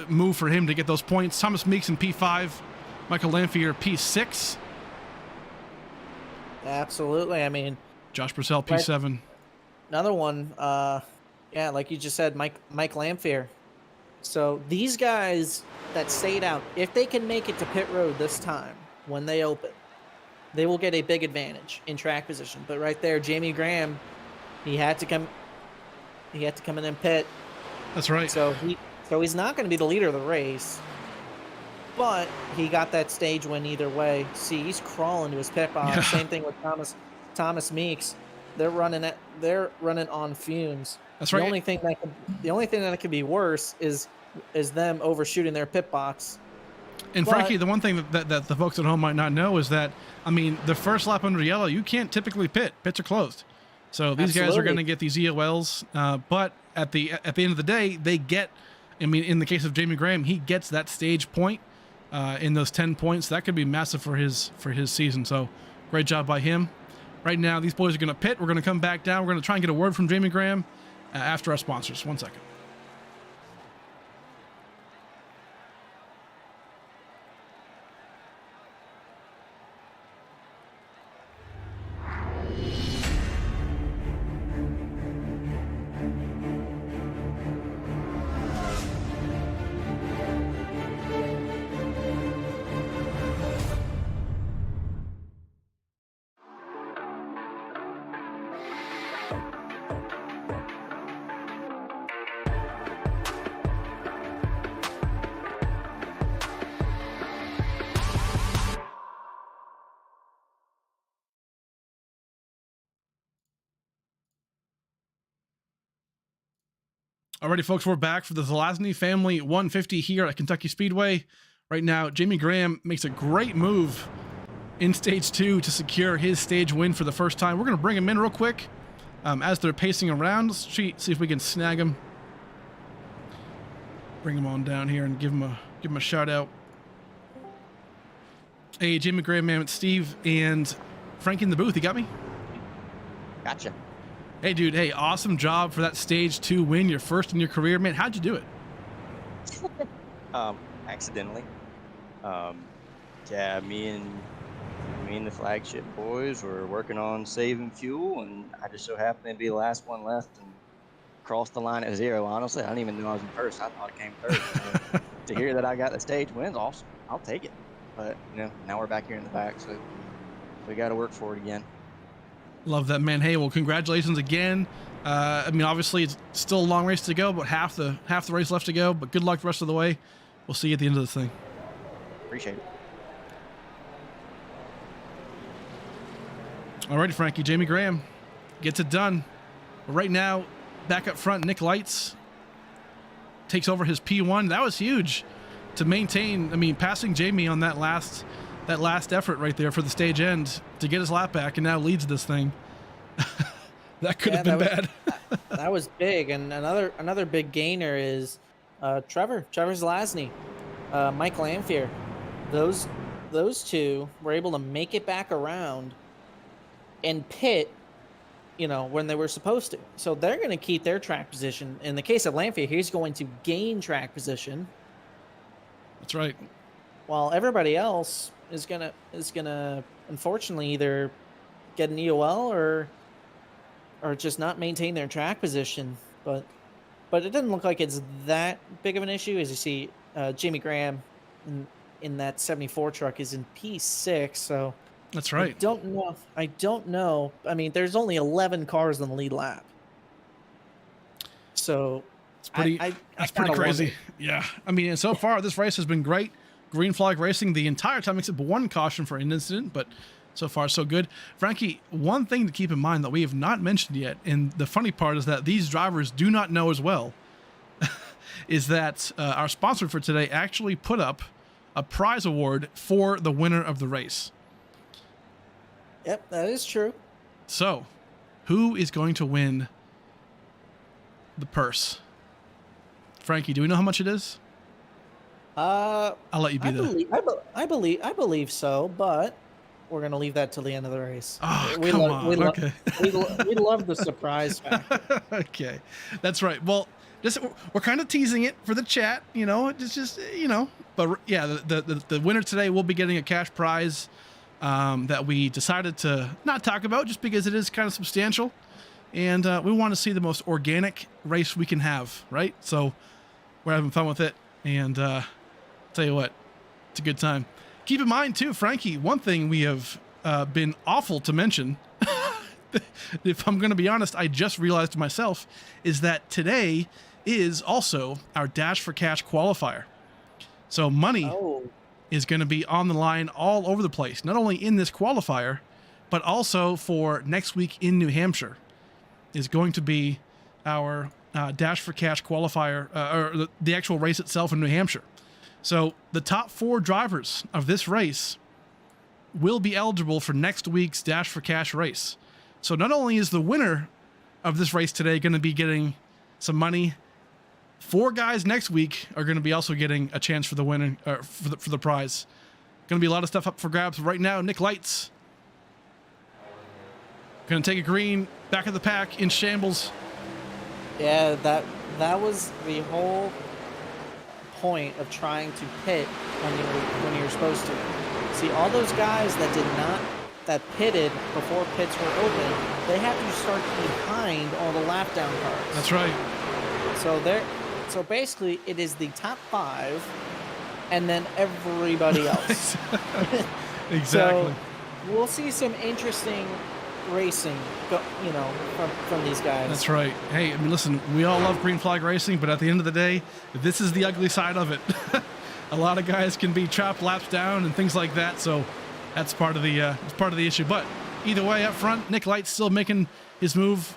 move for him to get those points. Thomas Meeks in P5. Michael Lamphere P6. Absolutely. I mean, Josh Purcell P7. Another one. Yeah, like you just said, Mike Lamphere. So these guys that stayed out, if they can make it to pit road this time when they open, they will get a big advantage in track position. But right there, Jamie Graham, he had to come in and pit. That's right. So he's not going to be the leader of the race, but he got that stage win either way. See, he's crawling to his pit box. Yeah. Same thing with Thomas Meeks. They're running on fumes. That's right. The only thing that could be worse is them overshooting their pit box. And Frankie, the one thing that the folks at home might not know is that, I mean, the first lap under yellow, you can't typically pit. Pits are closed. So these guys are going to get these EOLs. But at the end of the day, they get, I mean, in the case of Jamie Graham, he gets that stage point in those 10 points. That could be massive for his season. So great job by him. Right now, these boys are going to pit. We're going to come back down. We're going to try and get a word from Jamie Graham after our sponsors. 1 second. Alrighty, folks, we're back for the Zelasney Family 150 here at Kentucky Speedway. Right now, Jamie Graham makes a great move in stage 2 to secure his stage win for the first time. We're going to bring him in real quick as they're pacing around. Let's see if we can snag him. Bring him on down here and give him a shout out. Hey, Jamie Graham, man, it's Steve and Frankie in the booth. You got me? Gotcha. Hey, dude. Hey, awesome job for that stage 2 win, your first in your career, man. How'd you do it? Accidentally. Yeah, me and the flagship boys were working on saving fuel, and I just so happened to be the last one left and crossed the line at 0. Honestly, I didn't even know I was in first. I thought I came third. To hear that I got the stage win's awesome. I'll take it. But now we're back here in the back, so we got to work for it again. Love that, man. Hey, well, congratulations again. I mean, obviously, it's still a long race to go, but half the race left to go. But good luck the rest of the way. We'll see you at the end of this thing. Appreciate it. Alrighty, Frankie. Jamie Graham gets it done. But right now, back up front, Nick Lights takes over his P1. That was huge to maintain. I mean, passing Jamie on that last effort right there for the stage end to get his lap back, and now leads this thing. That could have been bad. That was big. And another big gainer is Trevor Zelasney, Mike Lamphere. Those two were able to make it back around and pit, when they were supposed to. So they're going to keep their track position. In the case of Lamphere, he's going to gain track position. That's right. While everybody else is gonna unfortunately either get an EOL or just not maintain their track position. But it doesn't look like it's that big of an issue. As you see, Jamie Graham in that 74 truck is in P6. So that's right. I don't know. I mean, there's only 11 cars on the lead lap. So it's pretty. That's pretty crazy. Yeah. I mean, and so far this race has been great. Green flag racing the entire time except one caution for an incident, but so far so good. Frankie, one thing to keep in mind that we have not mentioned yet, and the funny part is that these drivers do not know as well, is that our sponsor for today actually put up a prize award for the winner of the race. Yep, that is true. So, who is going to win the purse? Frankie, do we know how much it is? I'll let you be I believe so, but we're gonna leave that till the end of the race. Oh, we come lo- on. we lo- Okay. we love the surprise factor. Okay, that's right. Well, we're kind of teasing it for the chat, it's just but yeah, the winner today will be getting a cash prize that we decided to not talk about just because it is kind of substantial, and we want to see the most organic race we can have, right? So we're having fun with it, and tell you what, it's a good time. Keep in mind too, Frankie, one thing we have been awful to mention, if I'm going to be honest, I just realized myself, is that today is also our Dash for Cash qualifier. So money is going to be on the line all over the place, not only in this qualifier, but also for next week in New Hampshire is going to be our Dash for Cash qualifier, or the actual race itself in New Hampshire. So the top 4 drivers of this race will be eligible for next week's Dash for Cash race. So not only is the winner of this race today going to be getting some money, 4 guys next week are going to be also getting a chance for the winner, for the prize. Going to be a lot of stuff up for grabs right now. Nick Lights going to take a green, back of the pack in shambles. Yeah, that was the whole point of trying to pit when you were supposed to. See, all those guys that pitted before pits were open, they have to start behind all the lap down cars. That's right. So basically it is the top 5 and then everybody else. Exactly. So we'll see some interesting racing from these guys. That's right. Hey, I mean, listen, we all love green flag racing, but at the end of the day, this is the ugly side of it. A lot of guys can be chopped laps down and things like that, so that's part of the issue. But either way, up front, Nick Light's still making his move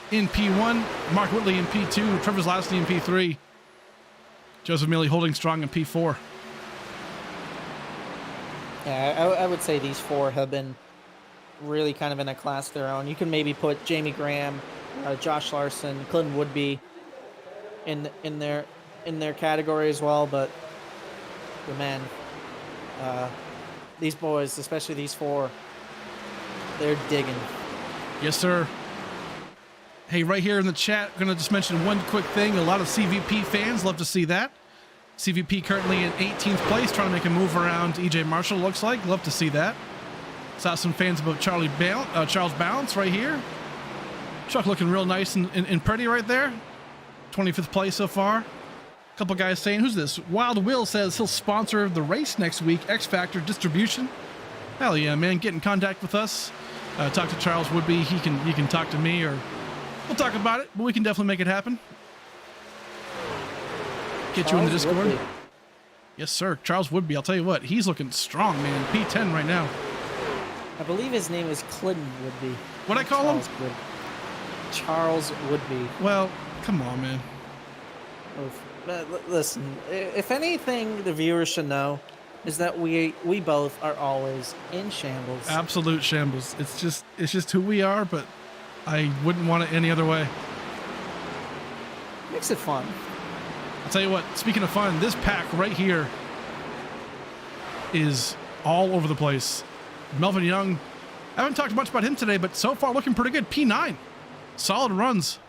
in P1, Mark Whitley in P2, Trevor Zelasney in P3, Joseph Milley holding strong in P4. Yeah, I would say these 4 have been really kind of in a class of their own. You can maybe put Jamie Graham, Josh Larson, Clinton Woodby in their category as well, but man, these boys, especially these 4, they're digging. Yes, sir. Hey, right here in the chat, going to just mention one quick thing. A lot of CVP fans love to see that. CVP currently in 18th place, trying to make a move around EJ Marshall, looks like. Love to see that. Saw some fans about Charles Balance right here. Chuck looking real nice and pretty right there. 25th place so far. A couple guys saying, who's this? Wild Will says he'll sponsor the race next week. X Factor Distribution. Hell yeah, man. Get in contact with us. Talk to Charles Woodby. He can talk to me, or we'll talk about it, but we can definitely make it happen. Get you in the Discord. Woodby. Yes, sir. Charles Woodby. I'll tell you what, he's looking strong, man. P10 right now. I believe his name is Clinton Woodby. What'd I call him? Charles Woodby. Well, come on, man. Listen, if anything the viewers should know is that we both are always in shambles. Absolute shambles. It's just who we are, but I wouldn't want it any other way. Makes it fun. I'll tell you what, speaking of fun, this pack right here is all over the place. Melvin Young, I haven't talked much about him today, but so far looking pretty good. P9. Solid runs.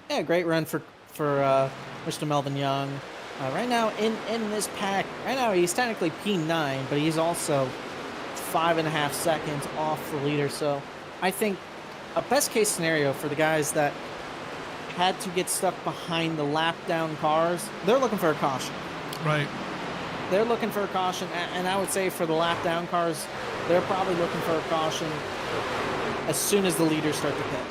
Yeah, great run for Mr. Melvin Young. Right now in this pack, right now he's technically P9, but he's also 5.5 seconds off the leader. So I think a best case scenario for the guys that had to get stuck behind the lap down cars, they're looking for a caution. Right. They're looking for a caution, and I would say for the lap down cars, they're probably looking for a caution as soon as the leaders start to pit.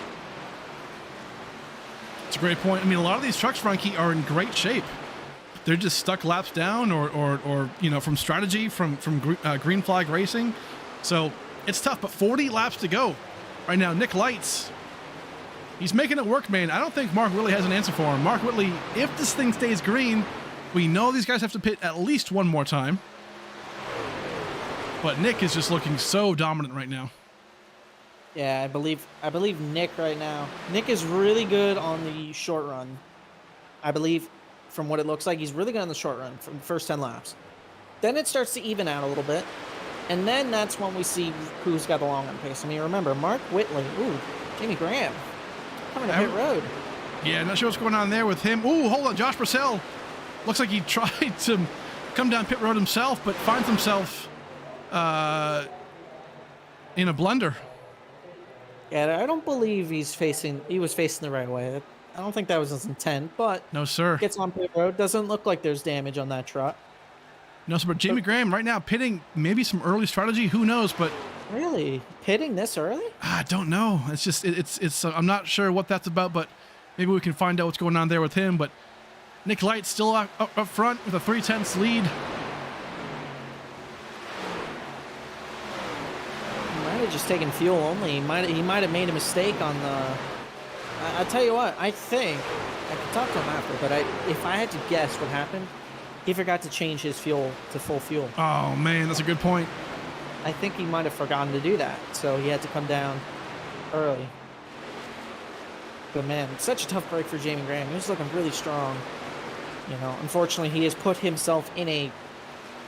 It's a great point. I mean, a lot of these trucks, Frankie, are in great shape. They're just stuck laps down, or from strategy, from green flag racing. So it's tough, but 40 laps to go right now. Nick Lights He's making it work, man. I don't think Mark Whitley has an answer for him. Mark Whitley, if this thing stays green, we know these guys have to pit at least one more time. But Nick is just looking so dominant right now. Yeah, I believe Nick right now. Nick is really good on the short run. I believe, from what it looks like, he's really good on the short run from the first 10 laps. Then it starts to even out a little bit. And then that's when we see who's got the long run pace. I mean, remember, Mark Whitley, Jamie Graham, coming to pit road. Yeah, not sure what's going on there with him. Ooh, hold on, Josh Purcell. Looks like he tried to come down pit road himself, but finds himself in a blender. Yeah, I don't believe he was facing the right way. I don't think that was his intent, but no, sir. Gets on pit road. Doesn't look like there's damage on that truck. No, sir, but Jamie Graham right now pitting, maybe some early strategy, who knows, but really pitting this early? I don't know. It's just it's I'm not sure what that's about, but maybe we can find out what's going on there with him. But Nick Light still up front with a 3/10 lead. He might have just taken fuel only. He might have made a mistake on the. I tell you what, I think I could talk to him after, but if I had to guess what happened, he forgot to change his fuel to full fuel. Oh man, that's a good point. I think he might have forgotten to do that, so he had to come down early. But man, it's such a tough break for Jamie Graham. He was looking really strong. You know, unfortunately, he has put himself in a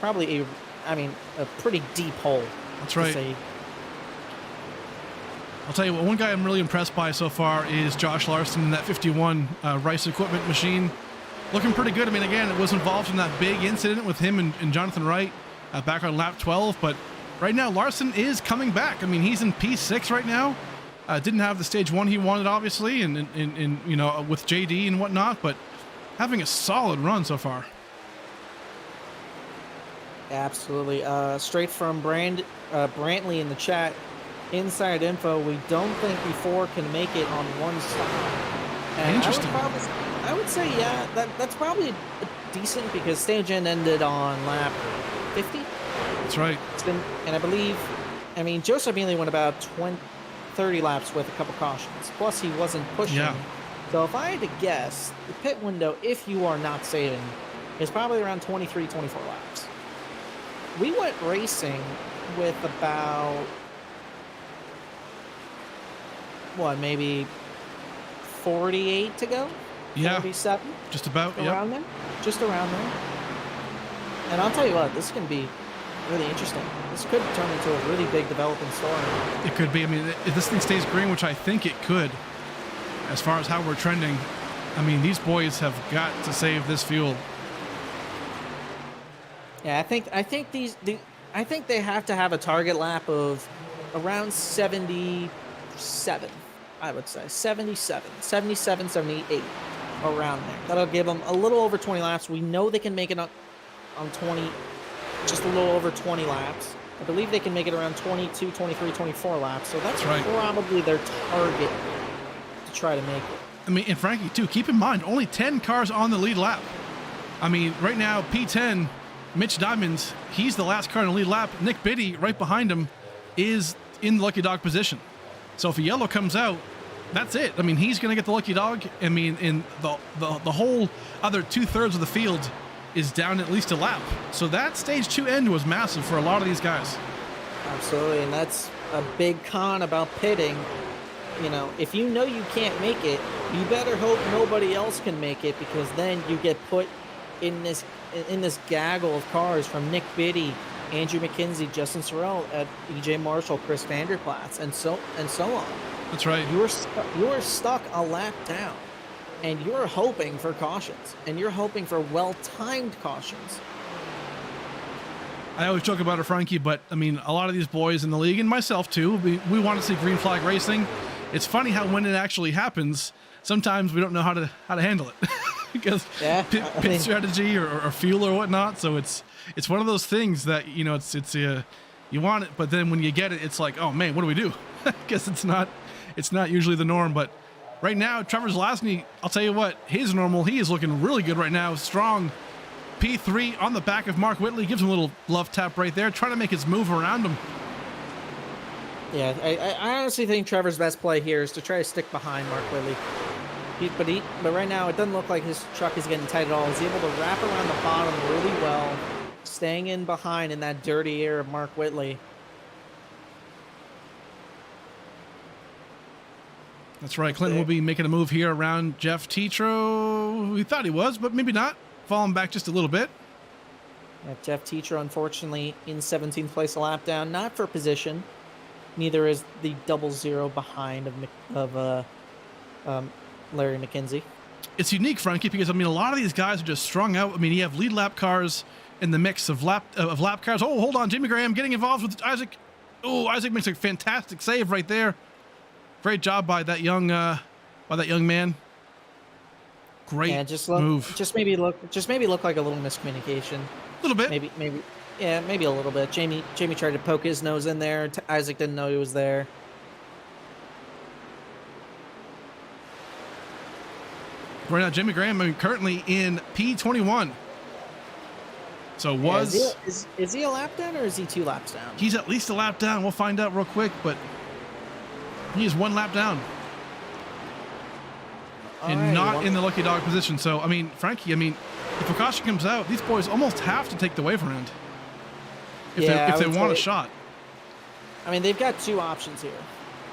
pretty deep hole. That's right. I'll tell you what, one guy I'm really impressed by so far is Josh Larson in that 51 Rice Equipment machine. Looking pretty good. I mean, again, it was involved in that big incident with him and Jonathan Wright back on lap 12, but right now Larson is coming back. I mean, he's in P6 right now. Didn't have the stage 1 he wanted, obviously, and you know, with JD and whatnot, but having a solid run so far. Absolutely. Straight from Brantley in the chat. Inside info, we don't think E4 can make it on one stop. And interesting. I would say, yeah, that's probably decent because stage end ended on lap 50. That's right. And I mean, Joseph Mealy went about 30 laps with a couple cautions. Plus, he wasn't pushing. Yeah. So if I had to guess, the pit window, if you are not saving, is probably around 23, 24 laps. We went racing with about, maybe 48 to go? Yeah. 47? Just about, around there? Just around there. And I'll tell you what, this can be really interesting. This could turn into a really big developing story. It could be. I mean, if this thing stays green, which I think it could, as far as how we're trending, I mean, these boys have got to save this fuel. Yeah, I think they have to have a target lap of around 77. I would say 77, 78, around there. That'll give them a little over 20 laps. We know they can make it on 20, just a little over 20 laps. I believe they can make it around 22, 23, 24 laps. So that's right. Probably their target to try to make it. I mean, and Frankie, too, keep in mind, only 10 cars on the lead lap. I mean, right now, P10, Mitch Diamonds, he's the last car in the lead lap. Nick Biddy, right behind him, is in the lucky dog position. So if a yellow comes out, that's it. I mean, he's going to get the lucky dog. I mean, in the whole other 2/3 of the field is down at least a lap. So that stage 2 end was massive for a lot of these guys. Absolutely, and that's a big con about pitting. You know, if you know you can't make it, you better hope nobody else can make it, because then you get put in this gaggle of cars from Nick Biddy, Andrew McKenzie, Justin Sorrell, at EJ Marshall, Chris Vanderplatz, and so on. That's right. You are stuck a lap down, and you're hoping for cautions, and you're hoping for well-timed cautions. I always joke about it, Frankie, but I mean, a lot of these boys in the league, and myself too, we want to see green flag racing. It's funny how when it actually happens, sometimes we don't know how to handle it because pit strategy or fuel or whatnot. So it's one of those things that, you know, it's you want it, but then when you get it, it's like, oh man, what do we do? Because it's not usually the norm. But right now, Trevor Zelasney, I'll tell you what, his normal, he is looking really good right now. Strong P3 on the back of Mark Whitley, gives him a little love tap right there, trying to make his move around him. Yeah, I honestly think Trevor's best play here is to try to stick behind Mark Whitley. But right now, it doesn't look like his truck is getting tight at all. He's able to wrap around the bottom really well, staying in behind in that dirty air of Mark Whitley. That's right. Clinton will be making a move here around Jeff Tetro. We thought he was, but maybe not. Falling back just a little bit. Yeah, Jeff Tetro, unfortunately, in 17th place, a lap down. Not for position. Neither is the 0-0 behind of Larry McKenzie. It's unique, Frankie, because a lot of these guys are just strung out. You have lead lap cars in the mix of lap cars. Oh, hold on, Jimmy Graham getting involved with Isaac. Oh, Isaac makes a fantastic save right there. Great job by that young man. Great move. Just maybe look like a little miscommunication. A little bit. Maybe a little bit. Jamie tried to poke his nose in there. Isaac didn't know he was there. Right now, Jimmy Graham currently in P21. So is he a lap down or is he 2 laps down? He's at least a lap down. We'll find out real quick, but he is 1 lap down. And not in the lucky dog position. So, Frankie, if a caution comes out, these boys almost have to take the wave around if they want a shot. They've got 2 options here.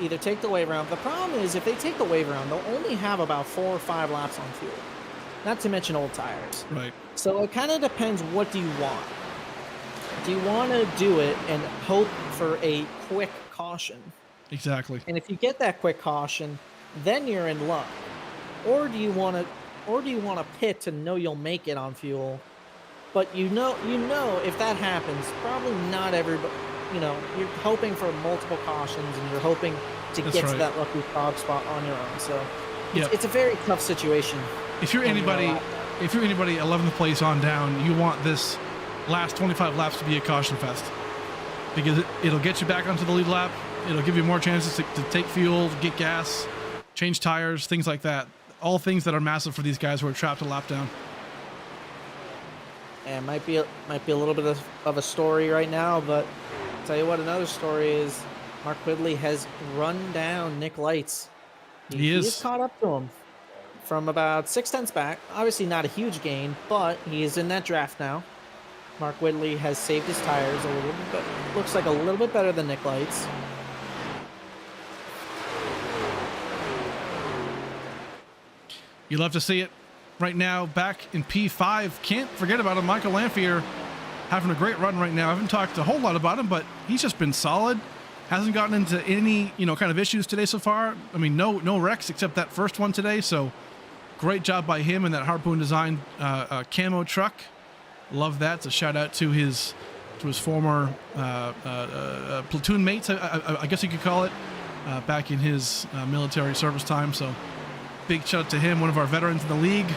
Either take the wave around. The problem is if they take the wave around, they'll only have about 4 or 5 laps on fuel. Not to mention old tires. Right. So it kind of depends, what do you want? Do you want to do it and hope for a quick caution? Exactly. And if you get that quick caution, then you're in luck. Or do you want to pit to know you'll make it on fuel? But you know if that happens, probably not everybody. You're hoping for multiple cautions and you're hoping to get to that lucky dog spot on your own. So it's a very tough situation. If you're anybody 11th place on down, you want this last 25 laps to be a caution fest, because it'll get you back onto the lead lap. It'll give you more chances to take fuel, get gas, change tires, things like that. All things that are massive for these guys who are trapped a lap down. And might be a little bit of a story right now, but I'll tell you what, another story is Mark Whitley has run down Nick Lights. He's caught up to him from about 6/10 back. Obviously not a huge gain, but he is in that draft now. Mark Whitley has saved his tires a little bit. Looks like a little bit better than Nick Lights. You love to see it. Right now, back in P5, can't forget about him. Michael Lamphere having a great run right now. I haven't talked a whole lot about him, but he's just been solid. Hasn't gotten into any, kind of issues today so far. No wrecks except that first one today. So great job by him in that Harpoon design camo truck. Love that. It's a shout out to his former platoon mates, I guess you could call it, back in his military service time. So big shout out to him, one of our veterans in the league.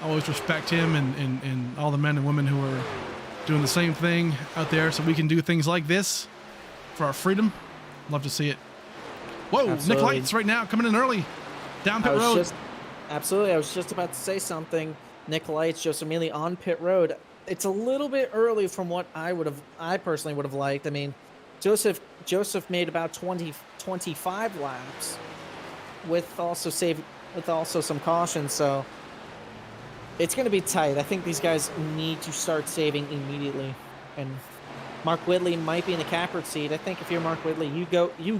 Always respect him and all the men and women who are doing the same thing out there so we can do things like this for our freedom. Love to see it. Whoa, Absolutely. Nick Lights right now coming in early. Down pit road. Absolutely. I was just about to say something. Nick Lights, Joseph Mealy on pit road. It's a little bit early from what I personally would have liked. Joseph made about 25 laps with also some caution, so it's going to be tight. I think these guys need to start saving immediately, and Mark Whitley might be in the catbird seat. I think if you're Mark Whitley, you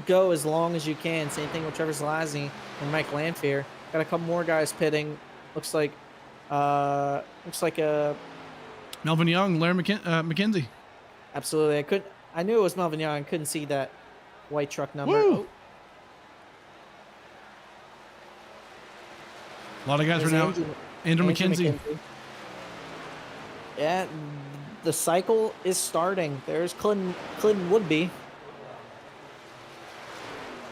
go as long as you can. Same thing with Trevor Zelasney and Mike Lamphere. Got a couple more guys pitting. Looks like Melvin Young, Larry McKenzie. Absolutely. I knew it was Melvin Young. I couldn't see that white truck number. Woo! A lot of guys right now. Andrew McKenzie. Yeah, the cycle is starting. There's Clinton Woodby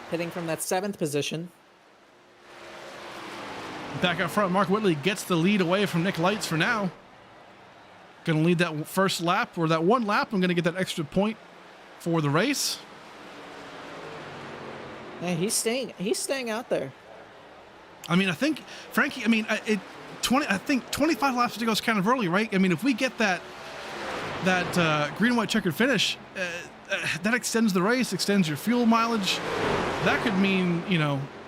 hitting from that 7th position. Back up front, Mark Whitley gets the lead away from Nick Lights for now. Going to lead that first lap, or that one lap. I'm going to get that extra point for the race. Yeah, he's staying out there. I think, Frankie, I think 25 laps to go is kind of early, right? If we get that green and white checkered finish, that extends the race, extends your fuel mileage. That could mean,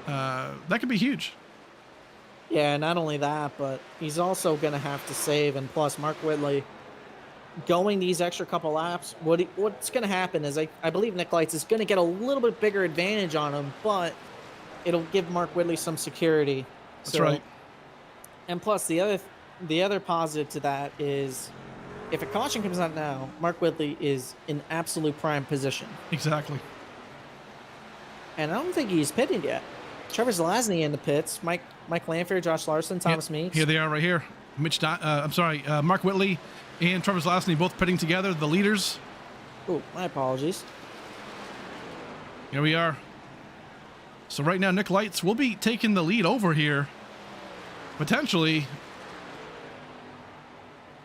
that could be huge. Yeah, not only that, but he's also going to have to save. And plus, Mark Whitley going these extra couple laps, what's going to happen is I believe Nick Lights is going to get a little bit bigger advantage on him, but it'll give Mark Whitley some security. That's right. And plus, the other positive to that is if a caution comes out now, Mark Whitley is in absolute prime position. Exactly. And I don't think he's pitted yet. Trevor Zelasney in the pits, Mike Lanfear, Josh Larson, Thomas Meeks. Here they are right here. Mark Whitley and Trevor Zelasney both pitting together, the leaders. Oh, my apologies. Here we are. So right now, Nick Lights will be taking the lead over here. Potentially.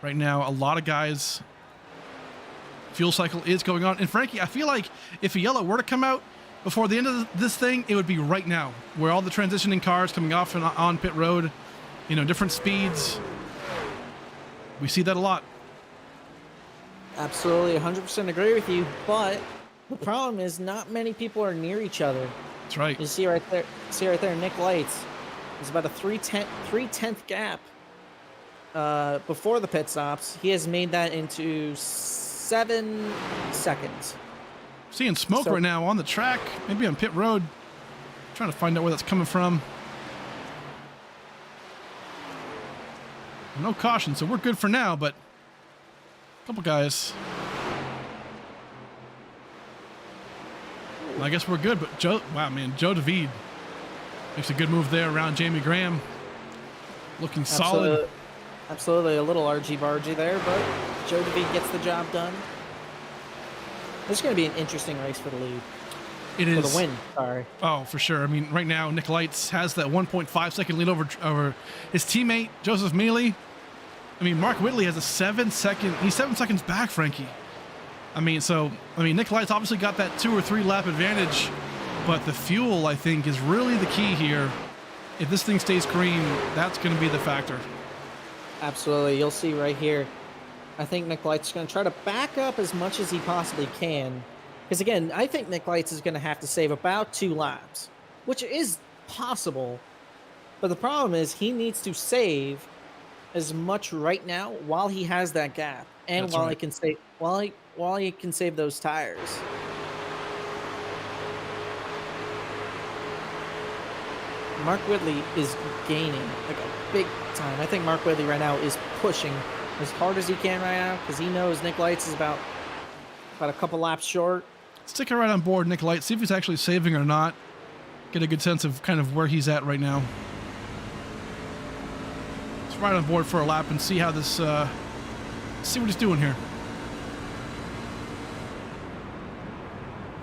Right now, a lot of guys. Fuel cycle is going on. And Frankie, I feel like if a yellow were to come out before the end of this thing, it would be right now, where all the transitioning cars coming off and on pit road, different speeds. We see that a lot. Absolutely, 100% agree with you. But the problem is not many people are near each other. That's right. You see right there, Nick Lights is about a 3/10 gap before the pit stops. He has made that into 7 seconds. Seeing smoke right now on the track, maybe on pit road. Trying to find out where that's coming from. No caution, so we're good for now, but a couple guys. Well, I guess we're good, but Joe David makes a good move there around Jamie Graham. Looking solid. Absolutely, a little argy-bargy there, but Joe David gets the job done. This is going to be an interesting race for the lead. It is. For the win, sorry. Oh, for sure. I mean, right now, Nick Lights has that 1.5 second lead over his teammate, Joseph Mealy. I mean, Mark Whitley has he's 7 seconds back, Frankie. Nick Lights obviously got that 2 or 3 lap advantage, but the fuel, I think, is really the key here. If this thing stays green, that's going to be the factor. Absolutely. You'll see right here. I think Nick Lights is going to try to back up as much as he possibly can. Because, again, I think Nick Lights is going to have to save about 2 laps, which is possible. But the problem is he needs to save as much right now while he has that gap, and That's while right. he can save while he can save those tires. Mark Whitley is gaining like a big time. I think Mark Whitley right now is pushing as hard as he can right now because he knows Nick Lights is about a couple laps short. Stick it right on board, Nick Lights. See if he's actually saving or not. Get a good sense of kind of where he's at right now. Let's ride on board for a lap and see how this, see what he's doing here.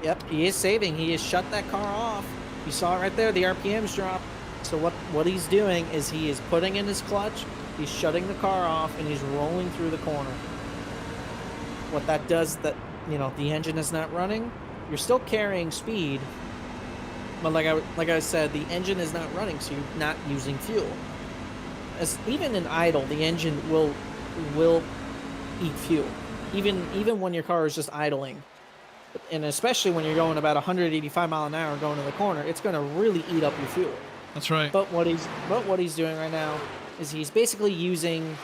Yep, he is saving. He has shut that car off. You saw it right there. The RPMs drop. So what he's doing is he is putting in his clutch. He's shutting the car off and he's rolling through the corner. What that does, that the engine is not running. You're still carrying speed, but like I said, the engine is not running, so you're not using fuel. As even in idle, the engine will eat fuel, even when your car is just idling. And especially when you're going about 185 mile an hour going to the corner, it's going to really eat up your fuel. That's right. But what he's doing right now is he's basically using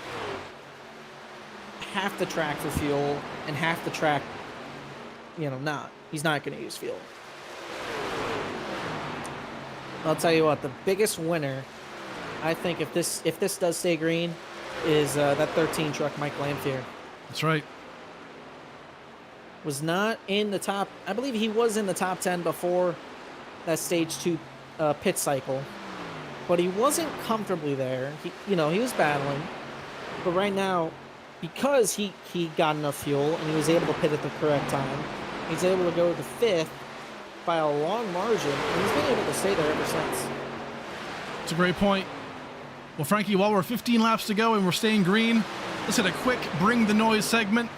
half the track for fuel and half the track, not. He's not going to use fuel. I'll tell you what, the biggest winner, I think, if this does stay green, is that 13 truck, Mike Lanfear. That's right. Was not in the top. I believe he was in the top 10 before that stage 2 pit cycle, but he wasn't comfortably there. He was battling, but right now, because he got enough fuel and he was able to pit at the correct time, he's able to go to 5th by a long margin, and he's been able to stay there ever since. It's a great point. Well, Frankie, while we're 15 laps to go and we're staying green, let's hit a quick Bring the Noise segment.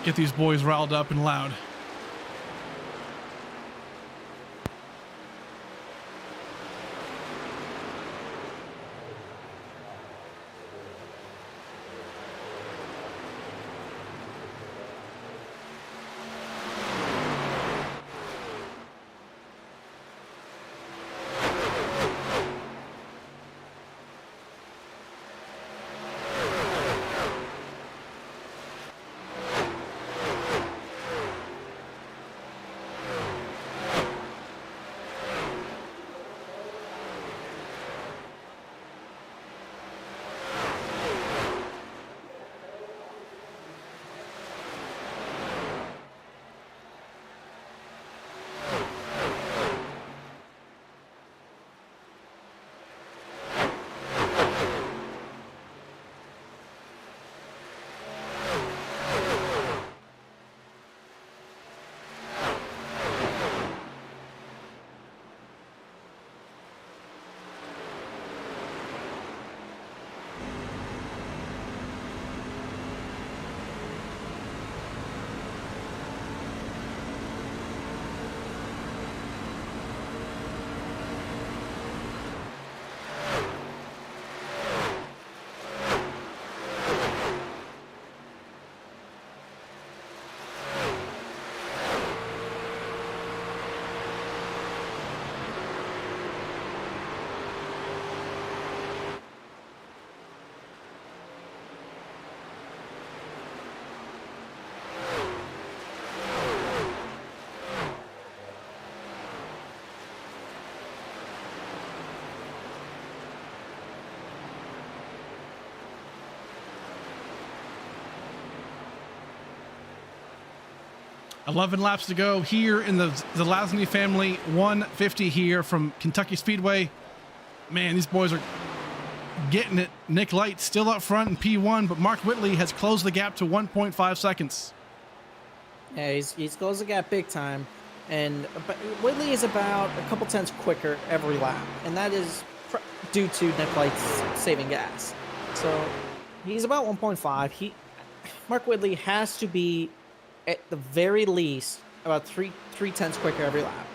Get these boys riled up and loud. 11 laps to go here in the Zelasney family 150 here from Kentucky Speedway. Man, these boys are getting it. Nick Light still up front in P1, but Mark Whitley has closed the gap to 1.5 seconds. Yeah, he's closed the gap big time. And Whitley is about a couple tenths quicker every lap. And that is due to Nick Light's saving gas. So he's about 1.5. Mark Whitley has to be at the very least about three tenths quicker every lap.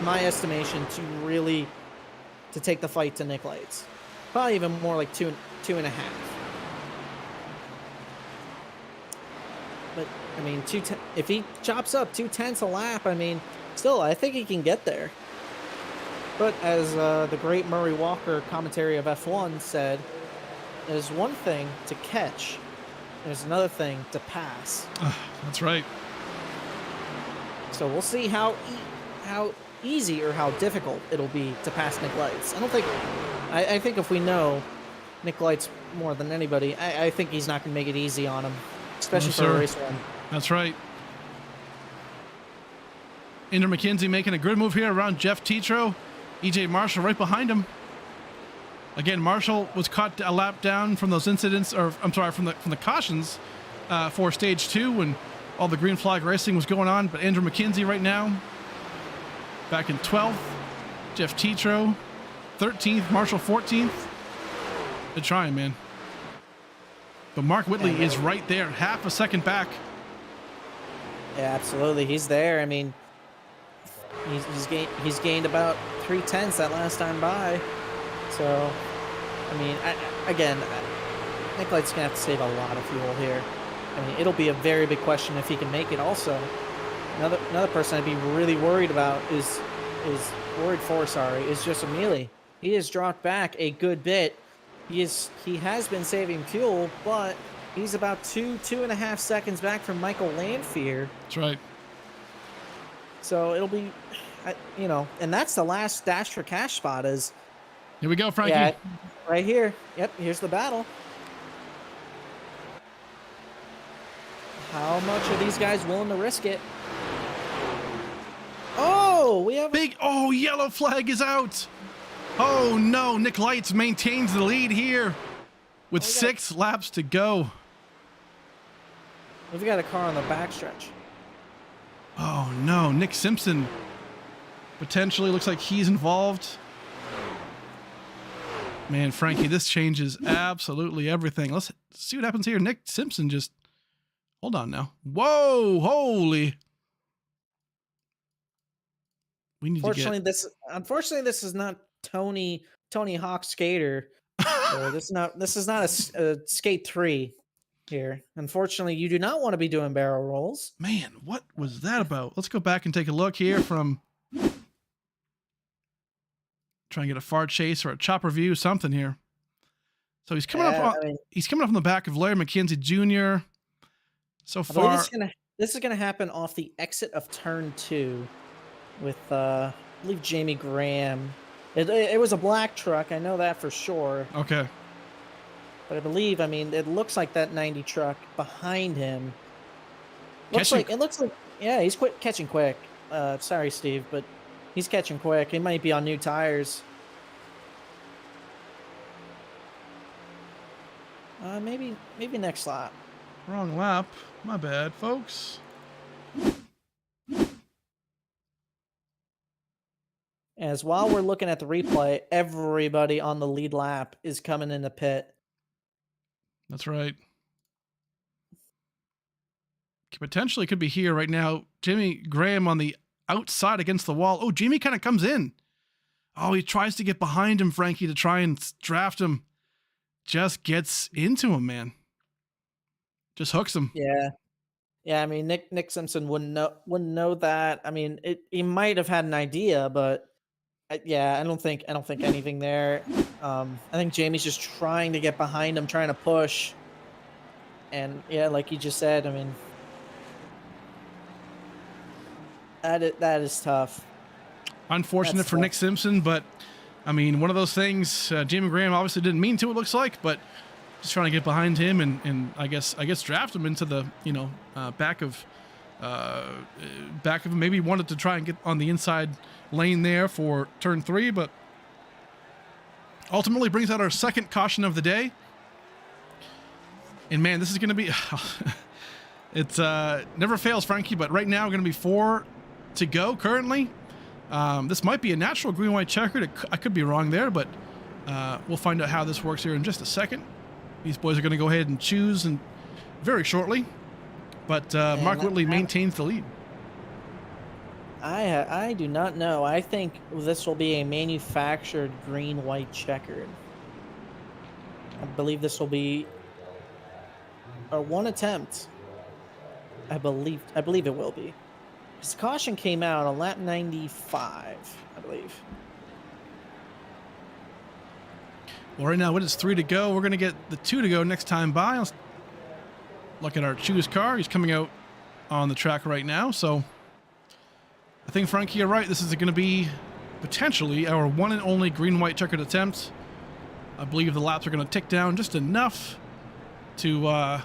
My estimation to take the fight to Nick Light's. Probably even more like two and a half. But I mean, if he chops up 2/10 a lap, I mean, still I think he can get there. But as the great Murray Walker commentary of F1 said, there's one thing to catch, there's another thing to pass. That's right. So we'll see how easy or how difficult it'll be to pass Nick Lights. I think if we know Nick Lights more than anybody, I think he's not going to make it easy on him, especially for a race one. That's right. Andrew McKenzie making a good move here around Jeff Tetro. EJ Marshall right behind him. Again, Marshall was caught a lap down from those incidents, or I'm sorry, from the cautions for stage 2 when all the green flag racing was going on. But Andrew McKenzie right now back in 12th. Jeff Tetro 13th. Marshall 14th. Good trying, man. But Mark Whitley is right there, half a second back. Yeah, absolutely. He's there. I mean, he's gained about 3/10 that last time by. So, I mean, again, Nick Light's gonna have to save a lot of fuel here. I mean, it'll be a very big question if he can make it. Also, another person I'd be really worried about is just Amelie. He has dropped back a good bit. He has been saving fuel, but he's about 2.5 seconds back from Michael Landfear. That's right. So it'll be, and that's the last Dash for Cash spot is. Here we go, Frankie. Yeah, right here. Yep, here's the battle. How much are these guys willing to risk it? Oh, we have yellow flag is out. Oh no, Nick Lights maintains the lead here with 6 laps to go. We've got a car on the backstretch. Oh no, Nick Simpson potentially looks like he's involved. Man, Frankie, this changes absolutely everything. Let's see what happens here. Nick Simpson just, hold on now. Whoa, holy. We need Unfortunately, this is not Tony Hawk Skater. This is not a Skate 3 here. Unfortunately, you do not want to be doing barrel rolls. Man, what was that about? Let's go back and take a look here from, try and get a far chase or a chopper view, something here. So he's coming up. He's coming up on the back of Larry McKenzie Jr. So far, this is gonna happen off the exit of turn 2 with I believe Jamie Graham. It was a black truck. I know that for sure. Okay. But I believe, it looks like that 90 truck behind him. Looks like, yeah, he's catching quick. Sorry, Steve, but he's catching quick. He might be on new tires. Maybe next lap. Wrong lap. My bad, folks. As while we're looking at the replay, everybody on the lead lap is coming in the pit. That's right. Potentially could be here right now. Jimmy Graham on the outside against the wall. Oh, Jimmy kind of comes in. Oh, he tries to get behind him, Frankie, to try and draft him. Just gets into him, man. Just hooks him. Yeah. Yeah, Nick Simpson wouldn't know that. He might have had an idea, but I don't think anything there. I think Jamie's just trying to get behind him, trying to push. And yeah, like you just said, that is tough. Unfortunate for Nick Simpson, but one of those things. Jamie Graham obviously didn't mean to. It looks like, but just trying to get behind him and I guess draft him into the back of back of him. Maybe wanted to try and get on the inside lane there for turn 3, but ultimately brings out our second caution of the day. And man, this is going to be, it's never fails, Frankie, but right now going to be 4 to go currently. This might be a natural green-white checkered. I could be wrong there, but we'll find out how this works here in just a second. These boys are going to go ahead and choose and very shortly, but Mark Whitley maintains the lead. I do not know. I think this will be a manufactured green-white checkered. I believe this will be a 1 attempt. I believe it will be. His caution came out on lap 95, I believe. Well, right now it is 3 to go. We're going to get the 2 to go next time by. Let's look at our choose car. He's coming out on the track right now. So I think, Frankie, you're right. This is going to be potentially our one and only green-white checkered attempt. I believe the laps are going to tick down just enough to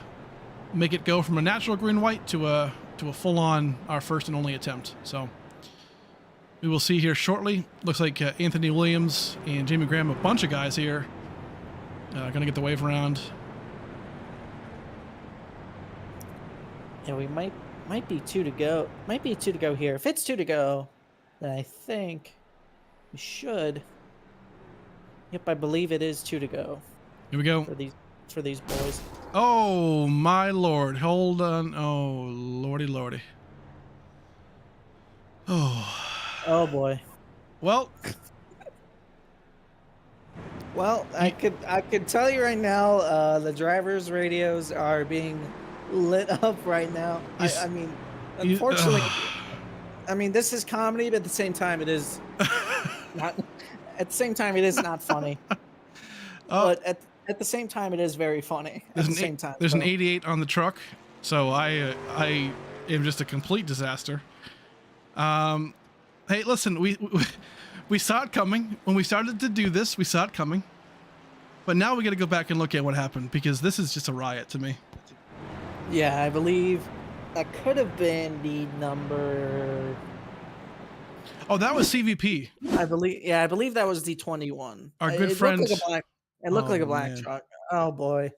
make it go from a natural green-white to a full-on our first and only attempt. So we will see here shortly. Looks like Anthony Williams and Jamie Graham, a bunch of guys here, going to get the wave around. Yeah, we might be 2 to go. Might be 2 to go here. If it's 2 to go, then I think we should. Yep, I believe it is 2 to go. Here we go. For these boys. Oh my lord. Hold on. Oh lordy lordy. Oh boy. Well, I could tell you right now, the drivers' radios are being lit up right now. I mean, unfortunately, I mean, this is comedy, but at the same time, it is not. At the same time, it is not funny. But at the same time, it is very funny. At the same time, there's an 88 on the truck, so I am just a complete disaster. Hey, listen, we saw it coming when we started to do this. We saw it coming, but now we got to go back and look at what happened, because this is just a riot to me. Yeah, I believe that could have been the number. Oh, that was CVP. I believe that was the 21. Our good friend. It looked like a black truck. Oh boy,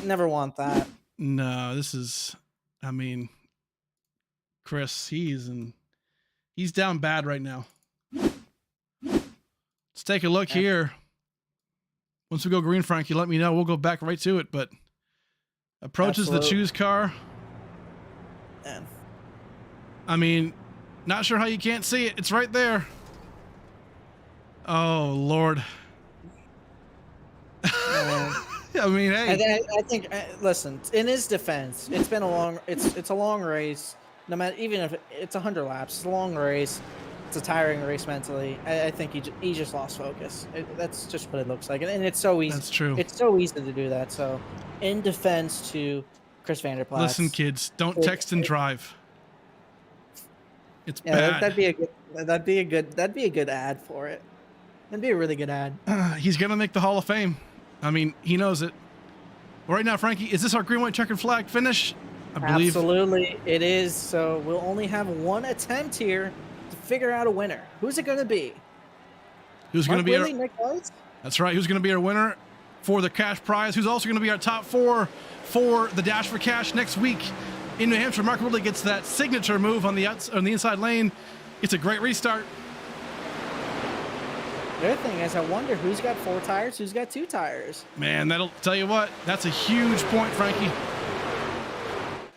never want that. No, this is. I mean, Chris, he's down bad right now. Let's take a look here. Once we go green, Frankie, let me know. We'll go back right to it. But approaches the choose car. Man. I mean, not sure how you can't see it. It's right there. Oh Lord. I mean, hey. I think. Listen, in his defense, it's been a long. It's a long race. No matter, even if it's 100 laps, it's a long race. It's a tiring race mentally. I think he just lost focus. That's just what it looks like, and it's so easy. That's true. It's so easy to do that. So, in defense to Chris Vanderplas. Listen, kids, don't text and drive. It's bad. That'd be a good ad for it. That'd be a really good ad. He's gonna make the Hall of Fame. I mean, he knows it. Right now, Frankie, is this our green-white checkered flag finish? I believe. Absolutely, it is. So we'll only have 1 attempt here to figure out a winner. Who's it going to be? Who's going to be our... Nick White? That's right. Who's going to be our winner for the cash prize? Who's also going to be our top 4 for the Dash for Cash next week in New Hampshire? Mark Whitley gets that signature move on the inside lane. It's a great restart. The other thing is, I wonder who's got 4 tires, who's got 2 tires. Man, that'll tell you what. That's a huge point, Frankie.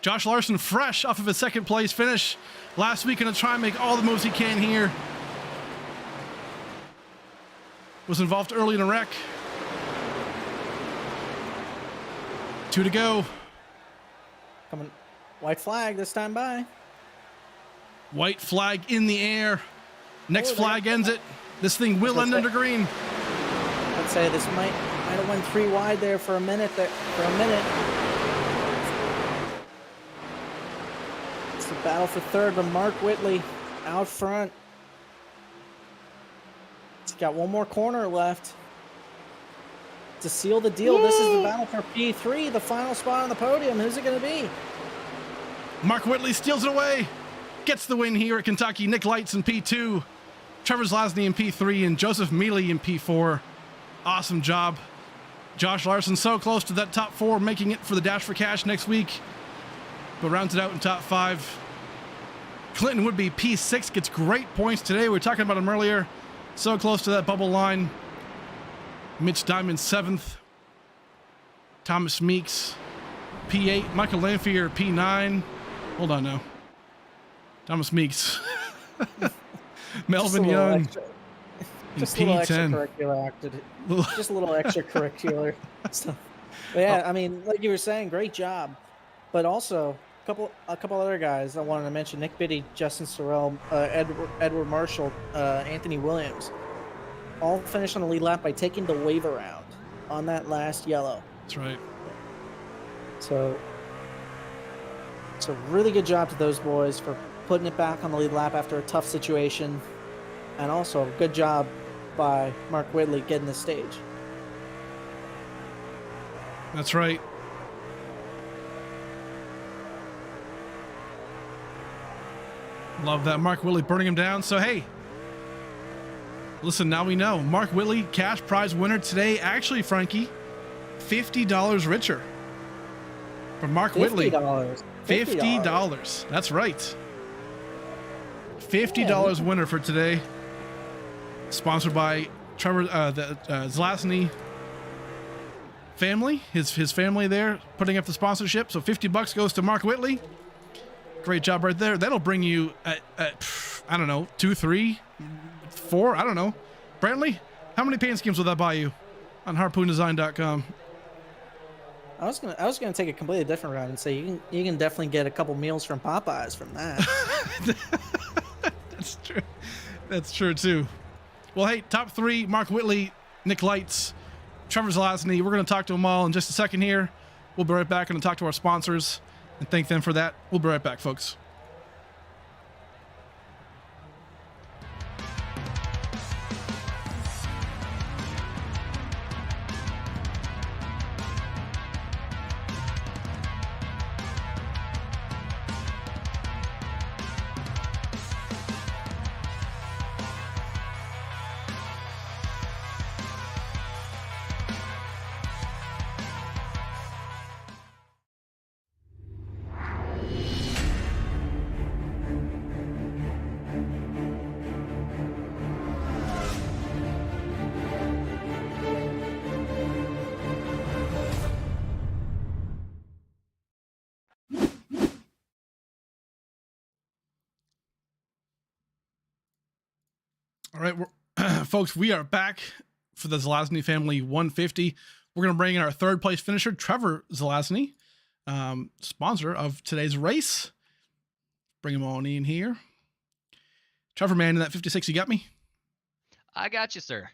Josh Larson fresh off of his second place finish last week, going to try and make all the moves he can here. Was involved early in a wreck. 2 to go. Coming, white flag this time by. White flag in the air. Next flag ends it. This thing will end under green. I'd say this might have went 3 wide there for a minute. It's the battle for third, but Mark Whitley out front. He's got 1 more corner left to seal the deal. Woo! This is the battle for P3, the final spot on the podium. Who's it going to be? Mark Whitley steals it away. Gets the win here at Kentucky. Nick Lights in P2. Trevor Zelasney in P3 and Joseph Mealy in P4. Awesome job. Josh Larson so close to that top 4, making it for the Dash for Cash next week, but rounds it out in top 5. Clinton Woodby P6 gets great points today. We were talking about him earlier. So close to that bubble line. Mitch Diamond 7th. Thomas Meeks P8. Michael Lamphere P9. Hold on now. Thomas Meeks. Melvin Young. Just a little P10. extracurricular activity. Just a little extracurricular stuff. But yeah, I mean, like you were saying, great job. But also, a couple other guys I wanted to mention: Nick Biddy, Justin Sorrell, Edward Marshall, Anthony Williams, all finished on the lead lap by taking the wave around on that last yellow. That's right. So it's a really good job to those boys for putting it back on the lead lap after a tough situation, and also a good job by Mark Whitley getting the stage. That's right. Love that. Mark Whitley burning him down. So, hey, listen, now we know. Mark Whitley, cash prize winner today. Actually, Frankie, $50 richer. From Mark Whitley. $50. That's right. $50 winner for today. Sponsored by Trevor, the Zelasney family, his family there, putting up the sponsorship. So $50 goes to Mark Whitley. Great job right there. That'll bring you at I don't know, 2, 3, 4, I don't know. Brantley, how many paint schemes will that buy you on harpoondesign.com? I was gonna take a completely different route and say you can definitely get a couple meals from Popeyes from that. That's true. That's true too. Well, hey, top 3: Mark Whitley, Nick Lights, Trevor Zelasney. We're gonna talk to them all in just a second here. We'll be right back and talk to our sponsors and thank them for that. We'll be right back, folks. All right, folks, we are back for the Zelasney family 150. We're going to bring in our 3rd place finisher, Trevor Zelasney, sponsor of today's race. Bring him on in here. Trevor, man, in that 56, you got me? I got you, sir.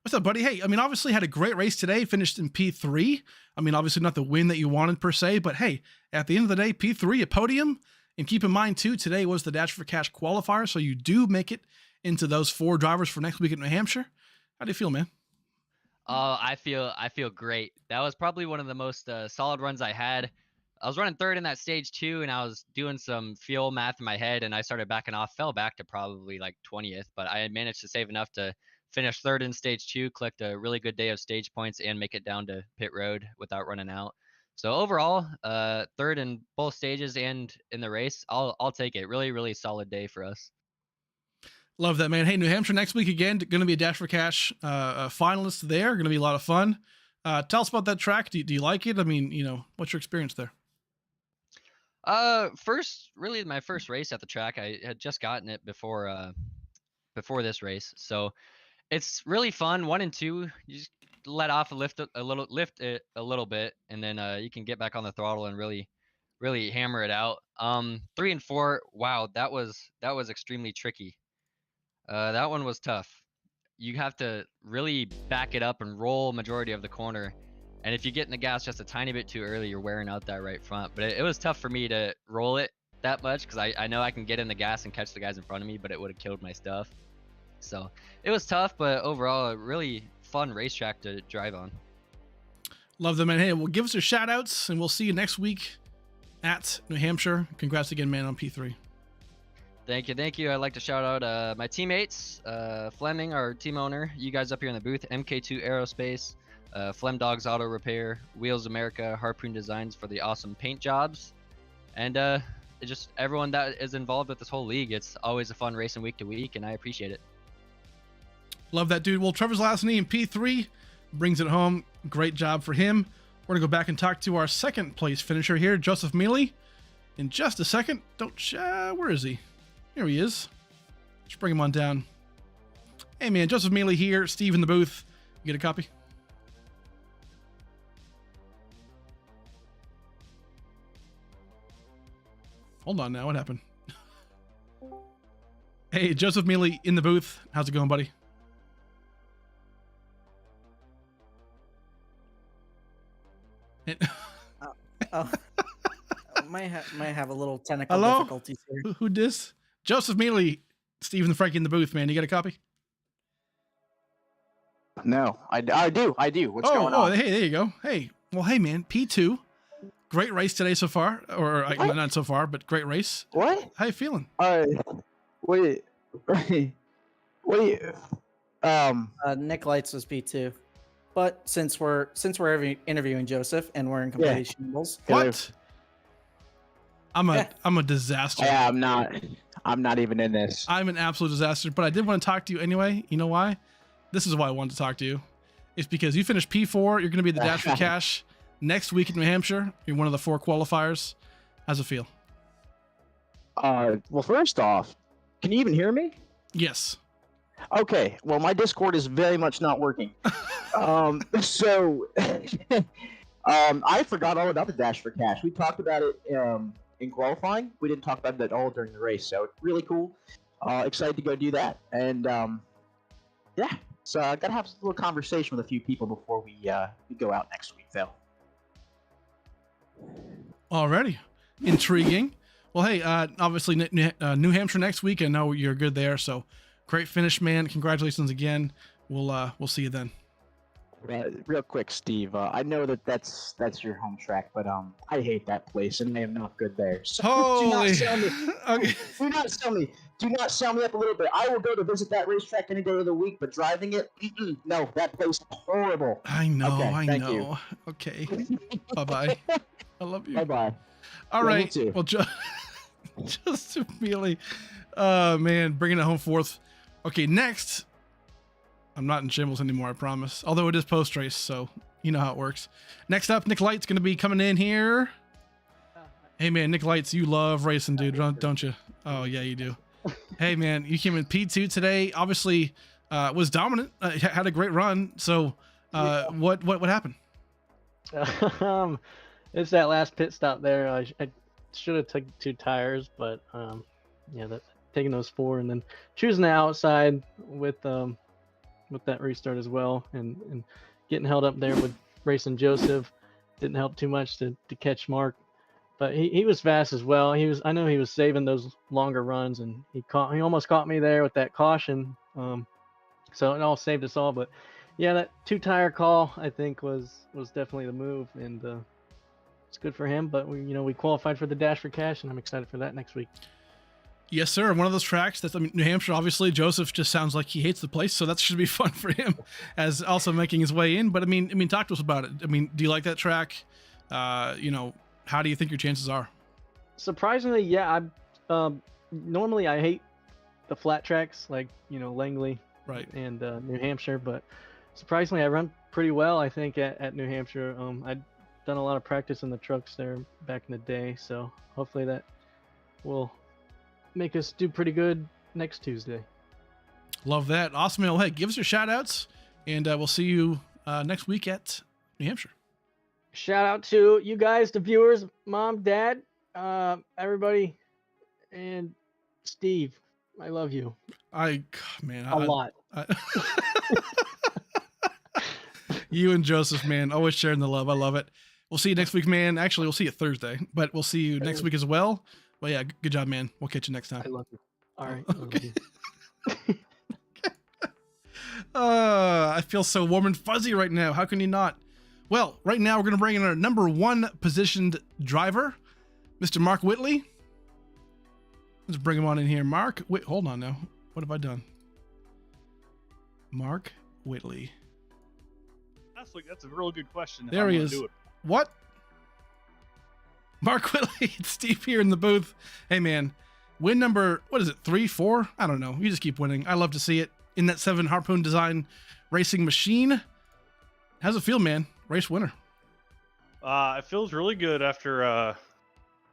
What's up, buddy? Hey, I mean, obviously had a great race today, finished in P3. I mean, obviously not the win that you wanted per se, but hey, at the end of the day, P3, a podium. And keep in mind, too, today was the Dash for Cash qualifier, so you do make it into those 4 drivers for next week at New Hampshire. How do you feel, man? Oh, I feel great. That was probably one of the most solid runs I had. I was running 3rd in that stage 2, and I was doing some fuel math in my head, and I started backing off, fell back to probably like 20th, but I had managed to save enough to finish 3rd in stage 2, collect a really good day of stage points, and make it down to pit road without running out. So overall, 3rd in both stages and in the race, I'll take it. Really, really solid day for us. Love that, man. Hey, New Hampshire next week again. Going to be a Dash for Cash finalist there. Going to be a lot of fun. Tell us about that track. Do you like it? I mean, you know, what's your experience there? Really my first race at the track. I had just gotten it before this race, so it's really fun. 1 and 2, you just let off lift it a little bit, and then you can get back on the throttle and really hammer it out. 3 and 4, wow, that was extremely tricky. That one was tough. You have to really back it up and roll majority of the corner. And if you get in the gas just a tiny bit too early, you're wearing out that right front. But it was tough for me to roll it that much because I know I can get in the gas and catch the guys in front of me, but it would have killed my stuff. So it was tough, but overall, a really fun racetrack to drive on. Love them, man. Hey, well, give us your shout outs and we'll see you next week at New Hampshire. Congrats again, man, on P3. Thank you, thank you. I'd like to shout out my teammates, Fleming, our team owner, you guys up here in the booth, MK2 Aerospace, Flem Dogs Auto Repair, Wheels America, Harpoon Designs for the awesome paint jobs, and just everyone that is involved with this whole league. It's always a fun racing week to week, and I appreciate it. Love that, dude. Well, Trevor Zelasney in P3 brings it home. Great job for him. We're going to go back and talk to our second place finisher here, Joseph Mealy, in just a second. Where is he? Here he is. Let's bring him on down. Hey, man, Joseph Mealy here. Steve in the booth. You get a copy? Hold on now. What happened? Hey, Joseph Mealy in the booth. How's it going, buddy? Might have a little technical Hello? difficulties here. Who dis? Joseph Mealy, Stephen Frankie in the booth, man. You got a copy? No, I do. What's going on? Hey, there you go. Hey, well, hey, man, P2. Great race today so far, or not so far, but great race. What? How you feeling? Wait. Nick Lights was P2, but since we're interviewing Joseph and we're in complete shambles. What? I'm a disaster. Yeah, I'm not even in this. I'm an absolute disaster, but I did want to talk to you anyway. You know why? This is why I wanted to talk to you. It's because you finished P4. You're going to be at the Dash for Cash next week in New Hampshire. You're one of the 4 qualifiers. How's it feel? Well, first off, can you even hear me? Yes. Okay. Well, my Discord is very much not working. So I forgot all about the Dash for Cash. We talked about it in qualifying. We didn't talk about it at all during the race. So really cool. Excited to go do that. And yeah. So I gotta have a little conversation with a few people before we go out next week, though. Alrighty. Intriguing. Well, hey, obviously New Hampshire next week. I know you're good there, so great finish, man. Congratulations again. We'll see you then. Real quick, Steve. I know that's your home track, but I hate that place, and I am not good there. So do not sell me. Okay. Do not sell me. Do not sell me up a little bit. I will go to visit that racetrack any day of the week, but driving it, no, that place is horrible. I know. Okay, I thank know. you. Okay. Bye-bye. I love you. Bye-bye. All Yeah, me right. too. Well, just Mealy, man, bringing it home fourth. Okay, next. I'm not in shambles anymore, I promise. Although it is post-race, so you know how it works. Next up, Nick Light's going to be coming in here. Hey, man, Nick Lights, you love racing, dude, don't you? Oh, yeah, you do. Hey, man, you came in P2 today. Obviously, was dominant. Had a great run. So, what happened? It's that last pit stop there. I should have took 2 tires, but taking those 4 and then choosing the outside with that restart as well, and getting held up there with racing Joseph didn't help too much to catch Mark, but he was fast as well. I know he was saving those longer runs, and he almost caught me there with that caution. So it all saved us all. But yeah, that 2-tire call I think was definitely the move, and it's good for him. But we qualified for the Dash for Cash, and I'm excited for that next week. Yes, sir. One of those tracks that's New Hampshire. Obviously, Joseph just sounds like he hates the place, so that should be fun for him, as also making his way in. But I mean, talk to us about it. I mean, do you like that track? How do you think your chances are? Surprisingly, yeah. Normally I hate the flat tracks like Langley, Right. and New Hampshire, but surprisingly I run pretty well. I think at New Hampshire. I'd done a lot of practice in the trucks there back in the day, so hopefully that will make us do pretty good next Tuesday. Love that. Awesome. Well, hey, give us your shout outs, and we'll see you next week at New Hampshire. Shout out to you guys, the viewers, Mom, Dad, everybody, and Steve. I love you. A lot. You and Joseph, man, always sharing the love. I love it. We'll see you next week, man. Actually, we'll see you Thursday, but we'll see you next week as well. Well, yeah, good job, man. We'll catch you next time. I love you. All right. Okay. I feel so warm and fuzzy right now. How can you not? Well, right now we're going to bring in our number 1 positioned driver. Mr. Mark Whitley. Let's bring him on in here. Mark, wait, hold on now. What have I done? Mark Whitley. That's a real good question. There he is. What? Mark Whitley, it's Steve here in the booth. Hey man, win number, what is it, 3, 4? I don't know. You just keep winning. I love to see it in that 7 Harpoon design racing machine. How's it feel, man? Race winner. It feels really good after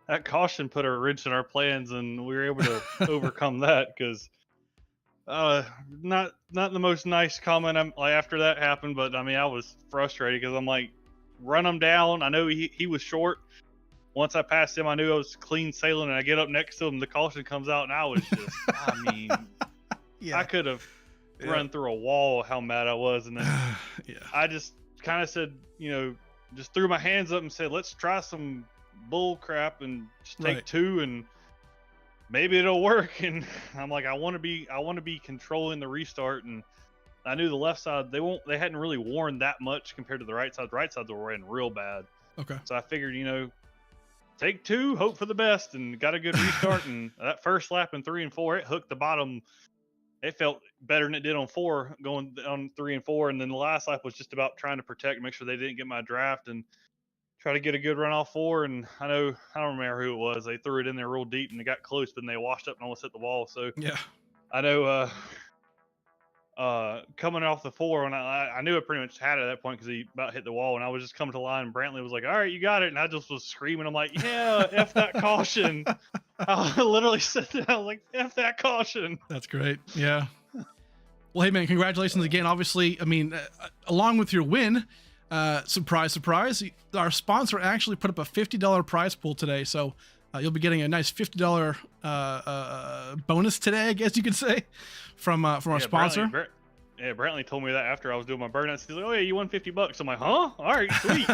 that caution put a wrench in our plans, and we were able to overcome that. Because not the most nice comment after that happened, but I mean I was frustrated because I'm like, run him down. I know he was short. Once I passed him, I knew I was clean sailing, and I get up next to him, the caution comes out, and I was just, I mean, Yeah. I could have run through a wall how mad I was, and then I just kind of said, just threw my hands up and said, let's try some bull crap and just take 2, and maybe it'll work. And I'm like, I want to be controlling the restart, and I knew the left side, they hadn't really worn that much compared to the right side. The right sides were running real bad. Okay. So I figured, take 2, hope for the best, and got a good restart. And that first lap in 3 and 4, it hooked the bottom. It felt better than it did on 4, going on 3 and 4. And then the last lap was just about trying to protect, make sure they didn't get my draft, and try to get a good run off 4. And I don't remember who it was. They threw it in there real deep, and it got close, but then they washed up and almost hit the wall. So yeah, I know coming off the 4, when I knew I pretty much had it at that point because he about hit the wall, and I was just coming to the line, and Brantley was like, all right, you got it. And I just was screaming. I'm like, yeah, F that caution. I literally said that. I was like, F that caution. that's great. Yeah. Well, hey man, congratulations again. Obviously, I mean, along with your win, surprise, surprise, our sponsor actually put up a $50 prize pool today. So you'll be getting a nice $50 bonus today, I guess you could say, from our sponsor. Brantley told me that after I was doing my burnouts. He's like, oh yeah, you won $50. I'm like, huh? All right, sweet.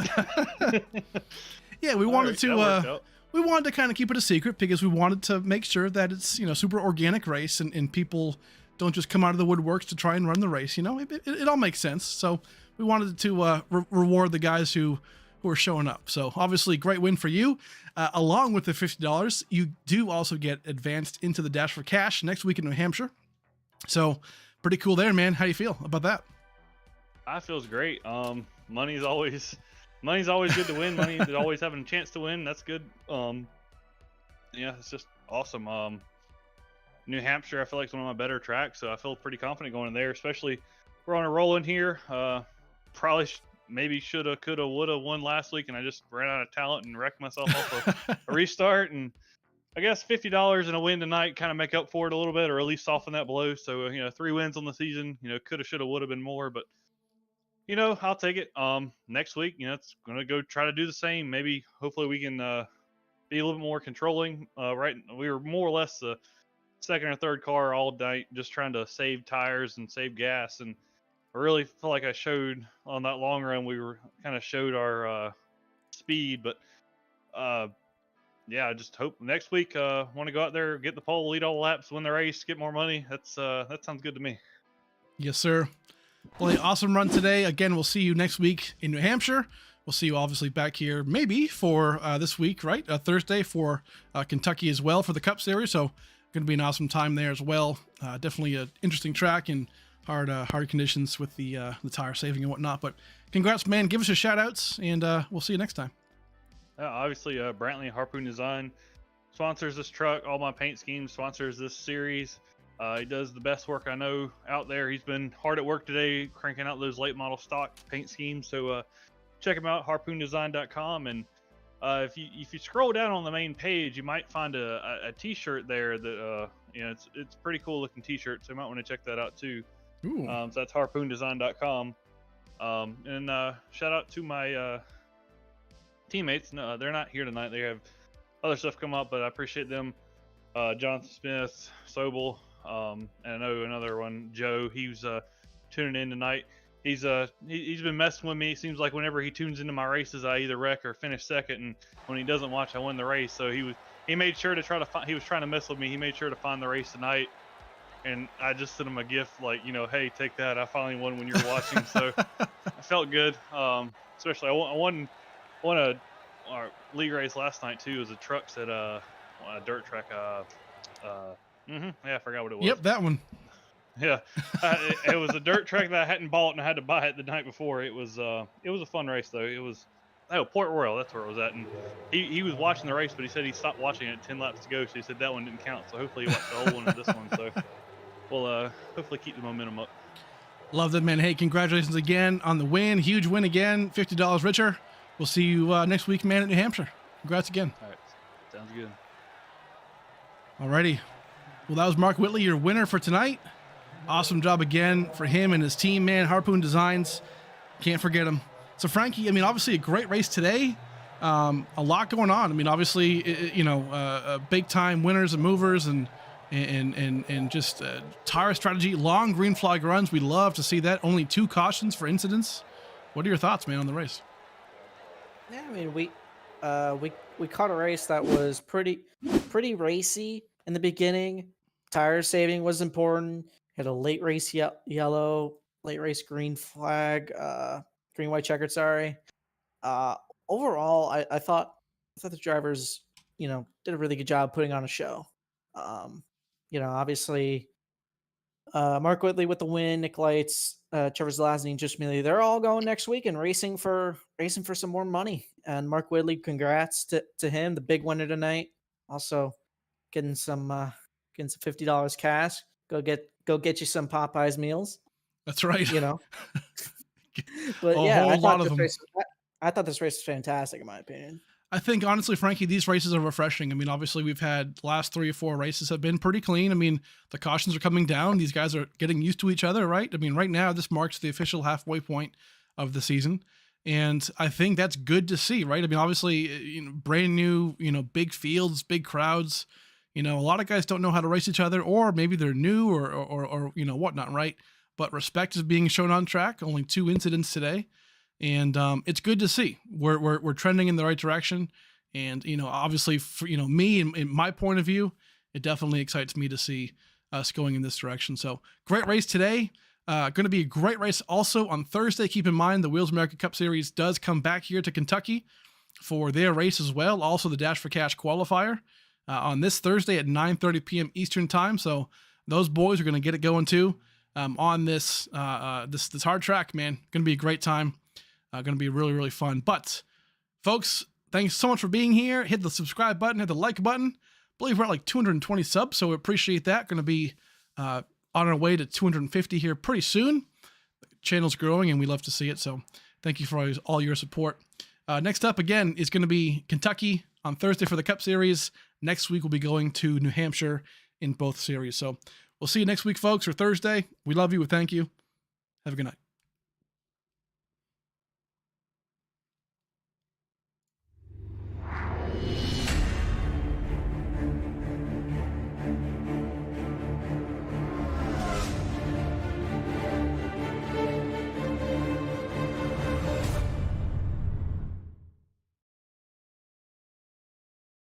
Yeah, we wanted to kind of keep it a secret because we wanted to make sure that it's, super organic race and people don't just come out of the woodworks to try and run the race. It all makes sense. So we wanted to reward the guys who are showing up. So obviously great win for you. Along with the $50, you do also get advanced into the Dash for Cash next week in New Hampshire. So pretty cool there, man. How do you feel about that? I feels great. Money's always good to win. Money is always having a chance to win. That's good. Yeah, it's just awesome. New Hampshire, I feel like it's one of my better tracks, so I feel pretty confident going in there. Especially we're on a roll in here. Probably maybe shoulda, coulda, woulda won last week, and I just ran out of talent and wrecked myself off a restart. And I guess $50 and a win tonight kind of make up for it a little bit, or at least soften that blow. So 3 wins on the season. Coulda, shoulda, woulda been more, but I'll take it. Next week, it's gonna go try to do the same. Maybe, hopefully, we can be a little bit more controlling. Right, we were more or less the second or third car all night, just trying to save tires and save gas. And I really feel like I showed on that long run. We were kind of showed our speed, but yeah, I just hope next week want to go out there, get the pole, lead all the laps, win the race, get more money. That sounds good to me. Yes, sir. Well, awesome run today. Again, we'll see you next week in New Hampshire. We'll see you obviously back here maybe for this week, right? Thursday for Kentucky as well for the Cup Series. So going to be an awesome time there as well. Definitely an interesting track and hard conditions with the tire saving and whatnot. But congrats, man. Give us your shout outs, and we'll see you next time. Obviously, Brantley Harpoon Design sponsors this truck. All my paint schemes sponsors this series. He does the best work I know out there. He's been hard at work today cranking out those late model stock paint schemes. So check him out, harpoondesign.com. And if you scroll down on the main page, you might find a t-shirt there that it's pretty cool looking t-shirt. So you might want to check that out too. So that's harpoondesign.com. And shout out to my teammates. No, they're not here tonight. They have other stuff come up, but I appreciate them. Jonathan Smith, Sobel, and I know another one, Joe. He was tuning in tonight. He's been messing with me. It seems like whenever he tunes into my races, I either wreck or finish second, and when he doesn't watch, I win the race. So he made sure to he was trying to mess with me. He made sure to find the race tonight, and I just sent him a gift like, hey, take that. I finally won when you were watching. So I felt good. Especially I won our league race last night too. It was a trucks at a dirt track. Yeah, I forgot what it was. Yep, that one. Yeah, it was a dirt track that I hadn't bought and I had to buy it the night before. It was a fun race though. It was Port Royal. That's where it was at, and he was watching the race, but he said he stopped watching it 10 laps to go. So he said that one didn't count. So hopefully he watched the whole one of this one. So we'll hopefully keep the momentum up. Love that, man. Hey, congratulations again on the win. Huge win again. $50 richer. We'll see you next week, man, at New Hampshire. Congrats again. All right, sounds good. Alrighty. Well, that was Mark Whitley, your winner for tonight. Awesome job again for him and his team, man. Harpoon Designs. Can't forget him. So, Frankie, I mean, obviously a great race today. A lot going on. I mean, obviously, big time winners and movers and just tire strategy, long green flag runs. We love to see that. Only 2 cautions for incidents. What are your thoughts, man, on the race? Yeah, I mean, we caught a race that was pretty racy in the beginning. Tire saving was important. Had a late race yellow, late race green flag, green white checkered. Sorry. Overall, I thought the drivers, did a really good job putting on a show. Obviously, Mark Whitley with the win, Nick Lights, Trevor Zelasney, and Just Mealy, they're all going next week and racing for some more money. And Mark Whitley, congrats to him, the big winner tonight. Also, getting some $50 cash. Go get you some Popeyes meals. That's right. But A yeah, whole lot of them. I thought this race was fantastic, in my opinion. I think, honestly, Frankie, these races are refreshing. I mean, obviously, we've had the last 3 or 4 races have been pretty clean. I mean, the cautions are coming down. These guys are getting used to each other, right? I mean, right now, this marks the official halfway point of the season. And I think that's good to see, right? I mean, obviously, brand new, big fields, big crowds. A lot of guys don't know how to race each other, or maybe they're new or whatnot, right? But respect is being shown on track. Only 2 incidents today. And it's good to see we're trending in the right direction. And, obviously, for, me, in my point of view, it definitely excites me to see us going in this direction. So great race today. Going to be a great race also on Thursday. Keep in mind the Wheels America Cup Series does come back here to Kentucky for their race as well. Also the Dash for Cash qualifier on this Thursday at 9:30 p.m. Eastern time. So those boys are going to get it going too on this hard track, man. Going to be a great time. Going to be really, really fun. But, folks, thanks so much for being here. Hit the subscribe button. Hit the like button. I believe we're at like 220 subs, so we appreciate that. Going to be on our way to 250 here pretty soon. The channel's growing, and we love to see it. So thank you for all your support. Next up, again, is going to be Kentucky on Thursday for the Cup Series. Next week, we'll be going to New Hampshire in both series. So we'll see you next week, folks, or Thursday. We love you. We thank you. Have a good night.